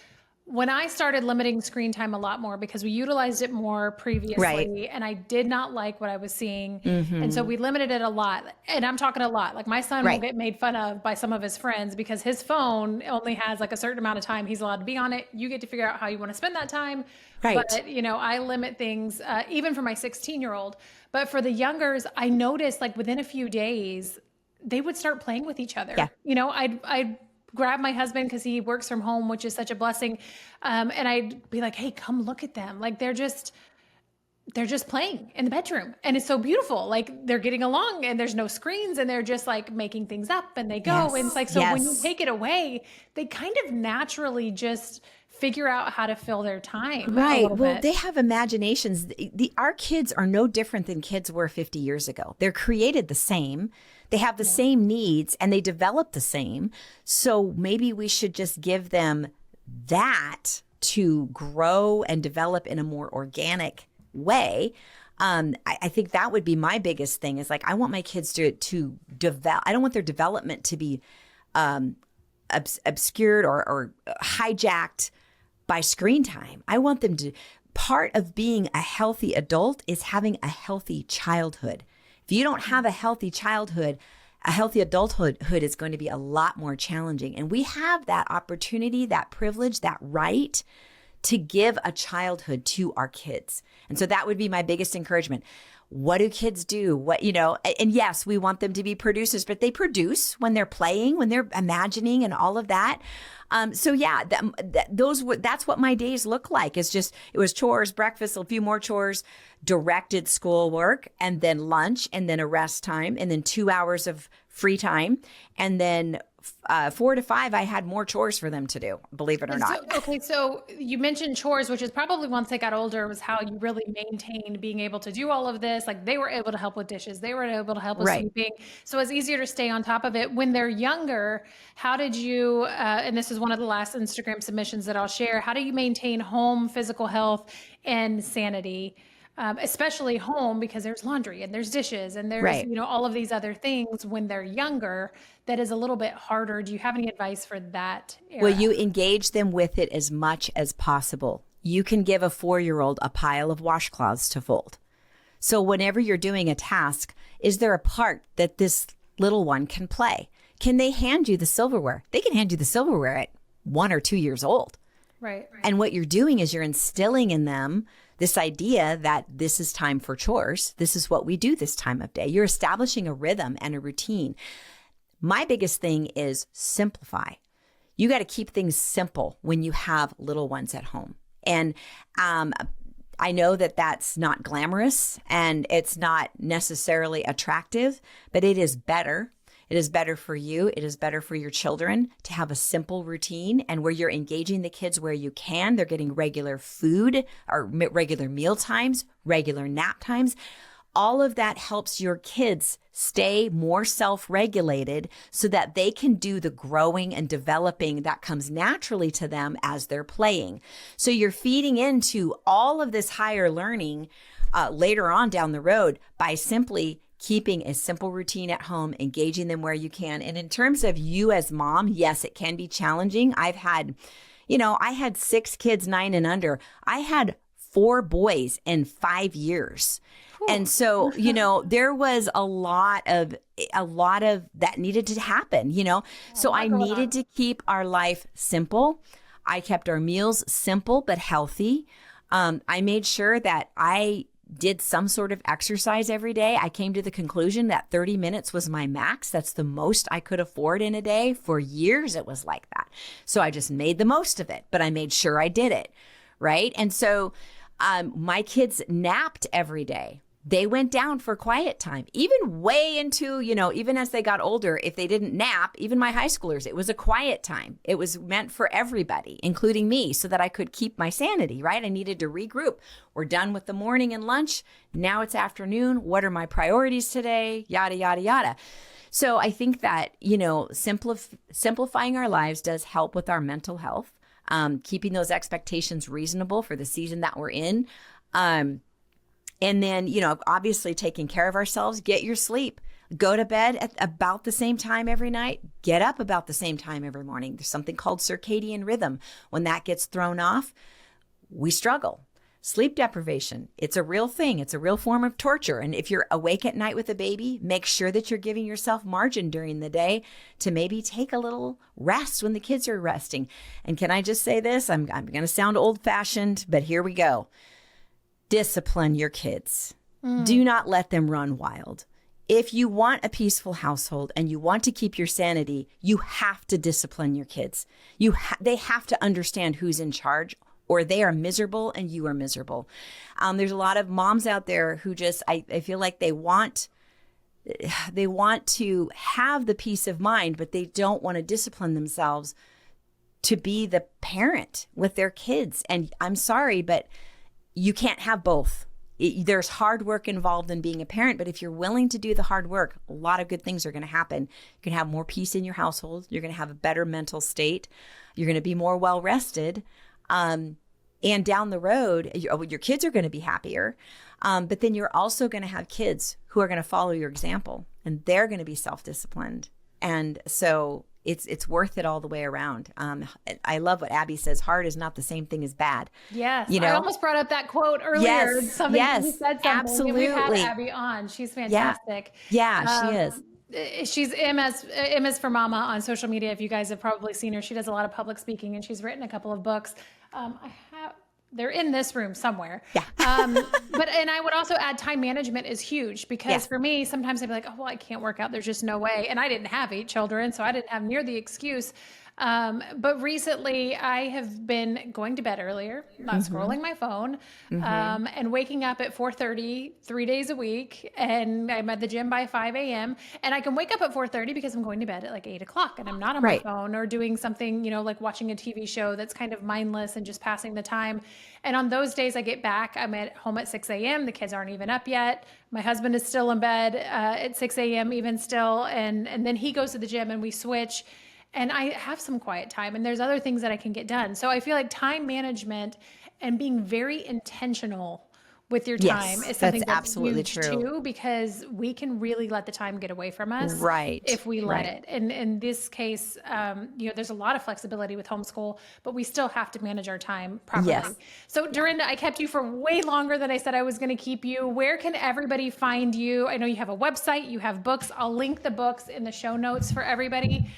When I started limiting screen time a lot more because we utilized it more previously and I did not like what I was seeing. And so we limited it a lot. And I'm talking a lot. Like my son will get made fun of by some of his friends because his phone only has like a certain amount of time he's allowed to be on it. You get to figure out how you want to spend that time. Right. But, I limit things even for my 16-year-old. But for the youngers, I noticed like within a few days, they would start playing with each other. Yeah. I'd grab my husband because he works from home, which is such a blessing. And I'd be like, hey, come look at them. Like they're just playing in the bedroom and it's so beautiful. Like they're getting along and there's no screens and they're just like making things up and they go. Yes. And it's like, so when you take it away, they kind of naturally just figure out how to fill their time. Right. Well, they have imaginations. Our kids are no different than kids were 50 years ago. They're created the same. They have the same needs and they develop the same. So maybe we should just give them that to grow and develop in a more organic way. I think that would be my biggest thing is like, I want my kids to develop. I don't want their development to be obscured or hijacked by screen time. I want them to, part of being a healthy adult is having a healthy childhood. If you don't have a healthy childhood, a healthy adulthood is going to be a lot more challenging. And we have that opportunity, that privilege, that right to give a childhood to our kids. And so that would be my biggest encouragement. What do kids do? And yes, we want them to be producers, but they produce when they're playing, when they're imagining and all of that. So yeah, that's what my days look like. It was chores, breakfast, a few more chores, directed schoolwork, and then lunch, and then a rest time, and then 2 hours of free time. And then 4 to 5, I had more chores for them to do, believe it or not. So you mentioned chores, which is probably once they got older was how you really maintained being able to do all of this. Like they were able to help with dishes. They were able to help with sweeping. So it's easier to stay on top of it. When they're younger, how did you, and this is one of the last Instagram submissions that I'll share, how do you maintain home physical health and sanity? Especially home, because there's laundry and there's dishes and there's, all of these other things when they're younger that is a little bit harder. Do you have any advice for that era? Well, you engage them with it as much as possible. You can give a 4-year-old a pile of washcloths to fold. So whenever you're doing a task, is there a part that this little one can play? Can they hand you the silverware? They can hand you the silverware at 1 or 2 years old. Right. And what you're doing is you're instilling in them this idea that this is time for chores. This is what we do this time of day. You're establishing a rhythm and a routine. My biggest thing is simplify. You got to keep things simple when you have little ones at home. And I know that that's not glamorous and it's not necessarily attractive, but it is better. It is better for you. It is better for your children to have a simple routine and where you're engaging the kids where you can. They're getting regular food or regular meal times, regular nap times. All of that helps your kids stay more self-regulated so that they can do the growing and developing that comes naturally to them as they're playing. So you're feeding into all of this higher learning later on down the road by simply keeping a simple routine at home, engaging them where you can. And in terms of you as mom, yes, it can be challenging. I had 6 kids, 9 and under. I had 4 boys in 5 years. And so, there was a lot of that needed to happen, So I needed to keep our life simple. I kept our meals simple but healthy. I made sure that I did some sort of exercise every day. I came to the conclusion that 30 minutes was my max. That's the most I could afford in a day. For years, it was like that. So I just made the most of it, but I made sure I did it, right? And so my kids napped every day. They went down for quiet time, even way into, even as they got older, if they didn't nap, even my high schoolers, it was a quiet time. It was meant for everybody, including me, so that I could keep my sanity, right? I needed to regroup. We're done with the morning and lunch. Now it's afternoon. What are my priorities today? Yada, yada, yada. So I think that, simplifying our lives does help with our mental health, keeping those expectations reasonable for the season that we're in. And then, obviously taking care of ourselves, get your sleep, go to bed at about the same time every night, get up about the same time every morning. There's something called circadian rhythm. When that gets thrown off, we struggle. Sleep deprivation, it's a real thing. It's a real form of torture. And if you're awake at night with a baby, make sure that you're giving yourself margin during the day to maybe take a little rest when the kids are resting. And can I just say this? I'm going to sound old-fashioned, but here we go. Discipline your kids. Do not let them run wild. If you want a peaceful household and you want to keep your sanity, you have to discipline your kids. They have to understand who's in charge, or they are miserable and you are miserable. There's a lot of moms out there who just, I feel like they want to have the peace of mind, but they don't want to discipline themselves to be the parent with their kids. And I'm sorry, but you can't have both. There's hard work involved in being a parent, but if you're willing to do the hard work, a lot of good things are going to happen. You can have more peace in your household. You're going to have a better mental state. You're going to be more well rested. And down the road, your kids are going to be happier. But then you're also going to have kids who are going to follow your example, and they're going to be self-disciplined. And so it's worth it all the way around. I love what Abby says. Hard is not the same thing as bad. Yes. I almost brought up that quote earlier. Yes. You said something. Absolutely. And we had Abby on. She's fantastic. Yeah, she is. She's MS for Mama on social media. If you guys have probably seen her, she does a lot of public speaking and she's written a couple of books. they're in this room somewhere. Yeah. And I would also add time management is huge because for me, sometimes I'd be like, oh, well, I can't work out. There's just no way. And I didn't have 8 children, so I didn't have near the excuse. But recently I have been going to bed earlier, not scrolling my phone, and waking up at 4:30, 3 days a week. And I'm at the gym by 5 a.m. And I can wake up at 4:30 because I'm going to bed at like 8 o'clock and I'm not on my phone or doing something, like watching a TV show that's kind of mindless and just passing the time. And on those days I get back, I'm at home at 6 a.m. The kids aren't even up yet. My husband is still in bed at 6 a.m. even still. And then he goes to the gym and we switch. And I have some quiet time and there's other things that I can get done. So I feel like time management and being very intentional with your time is something that's absolutely huge true too, because we can really let the time get away from us if we let it. And in this case, there's a lot of flexibility with homeschool, but we still have to manage our time properly. Yes. So Durenda, I kept you for way longer than I said I was going to keep you. Where can everybody find you? I know you have a website, you have books. I'll link the books in the show notes for everybody.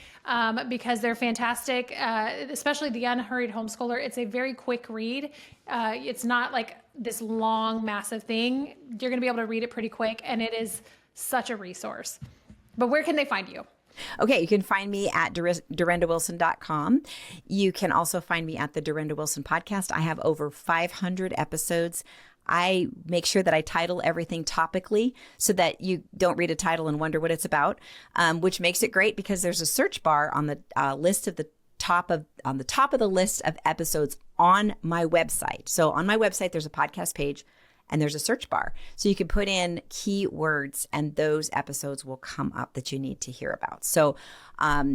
Because they're fantastic, especially The Unhurried Homeschooler. It's a very quick read. It's not like this long, massive thing. You're going to be able to read it pretty quick, and it is such a resource. But where can they find you? Okay, you can find me at durendawilson.com. You can also find me at the Durenda Wilson podcast. I have over 500 episodes. I make sure that I title everything topically so that you don't read a title and wonder what it's about, which makes it great because there's a search bar on the list of the top of the list of episodes on my website. So on my website, there's a podcast page and there's a search bar. So you can put in keywords and those episodes will come up that you need to hear about. So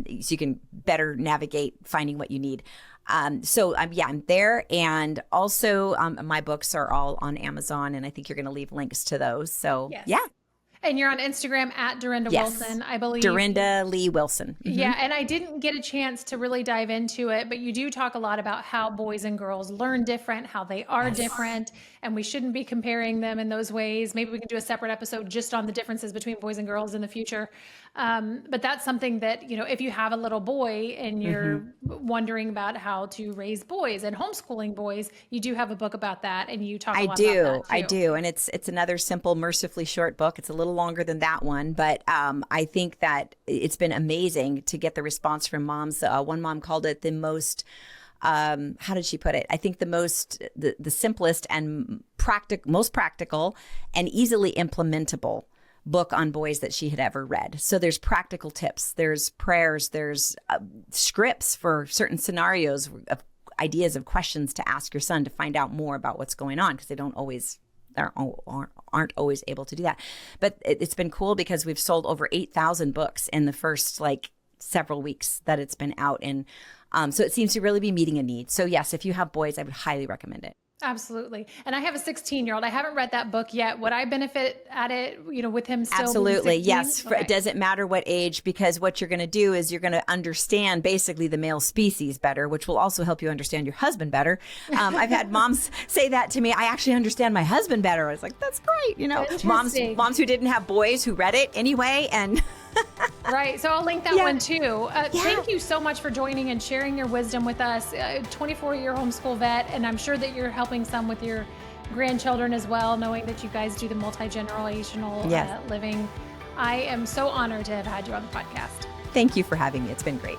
you can better navigate finding what you need. I'm there. And also my books are all on Amazon and I think you're going to leave links to those. So yeah. And you're on Instagram at Durenda Wilson, I believe. Durenda Lee Wilson. Mm-hmm. Yeah. And I didn't get a chance to really dive into it, but you do talk a lot about how boys and girls learn different, how they are different, and we shouldn't be comparing them in those ways. Maybe we can do a separate episode just on the differences between boys and girls in the future. But that's something that, if you have a little boy and you're wondering about how to raise boys and homeschooling boys, you do have a book about that. And you talk a lot about that too. I do. And it's another simple, mercifully short book. It's a little longer than that one, but I think that it's been amazing to get the response from moms. One mom called it the most, how did she put it? I think the simplest and most practical and easily implementable book on boys that she had ever read. So there's practical tips, there's prayers, there's scripts for certain scenarios, of ideas of questions to ask your son to find out more about what's going on, because they aren't always able to do that. But it's been cool because we've sold over 8,000 books in the first several weeks that it's been out. And so it seems to really be meeting a need. So yes, if you have boys, I would highly recommend it. Absolutely. And I have a 16-year-old. I haven't read that book yet. Would I benefit at it, with him still? Absolutely. Yes. Okay. It doesn't matter what age, because what you're going to do is you're going to understand basically the male species better, which will also help you understand your husband better. I've had moms say that to me. I actually understand my husband better. I was like, that's great. Moms who didn't have boys who read it anyway. And right. So I'll link that one too. Thank you so much for joining and sharing your wisdom with us. 24-year homeschool vet, and I'm sure that you're helping some with your grandchildren as well, knowing that you guys do the multi-generational living. I am so honored to have had you on the podcast. Thank you for having me. It's been great.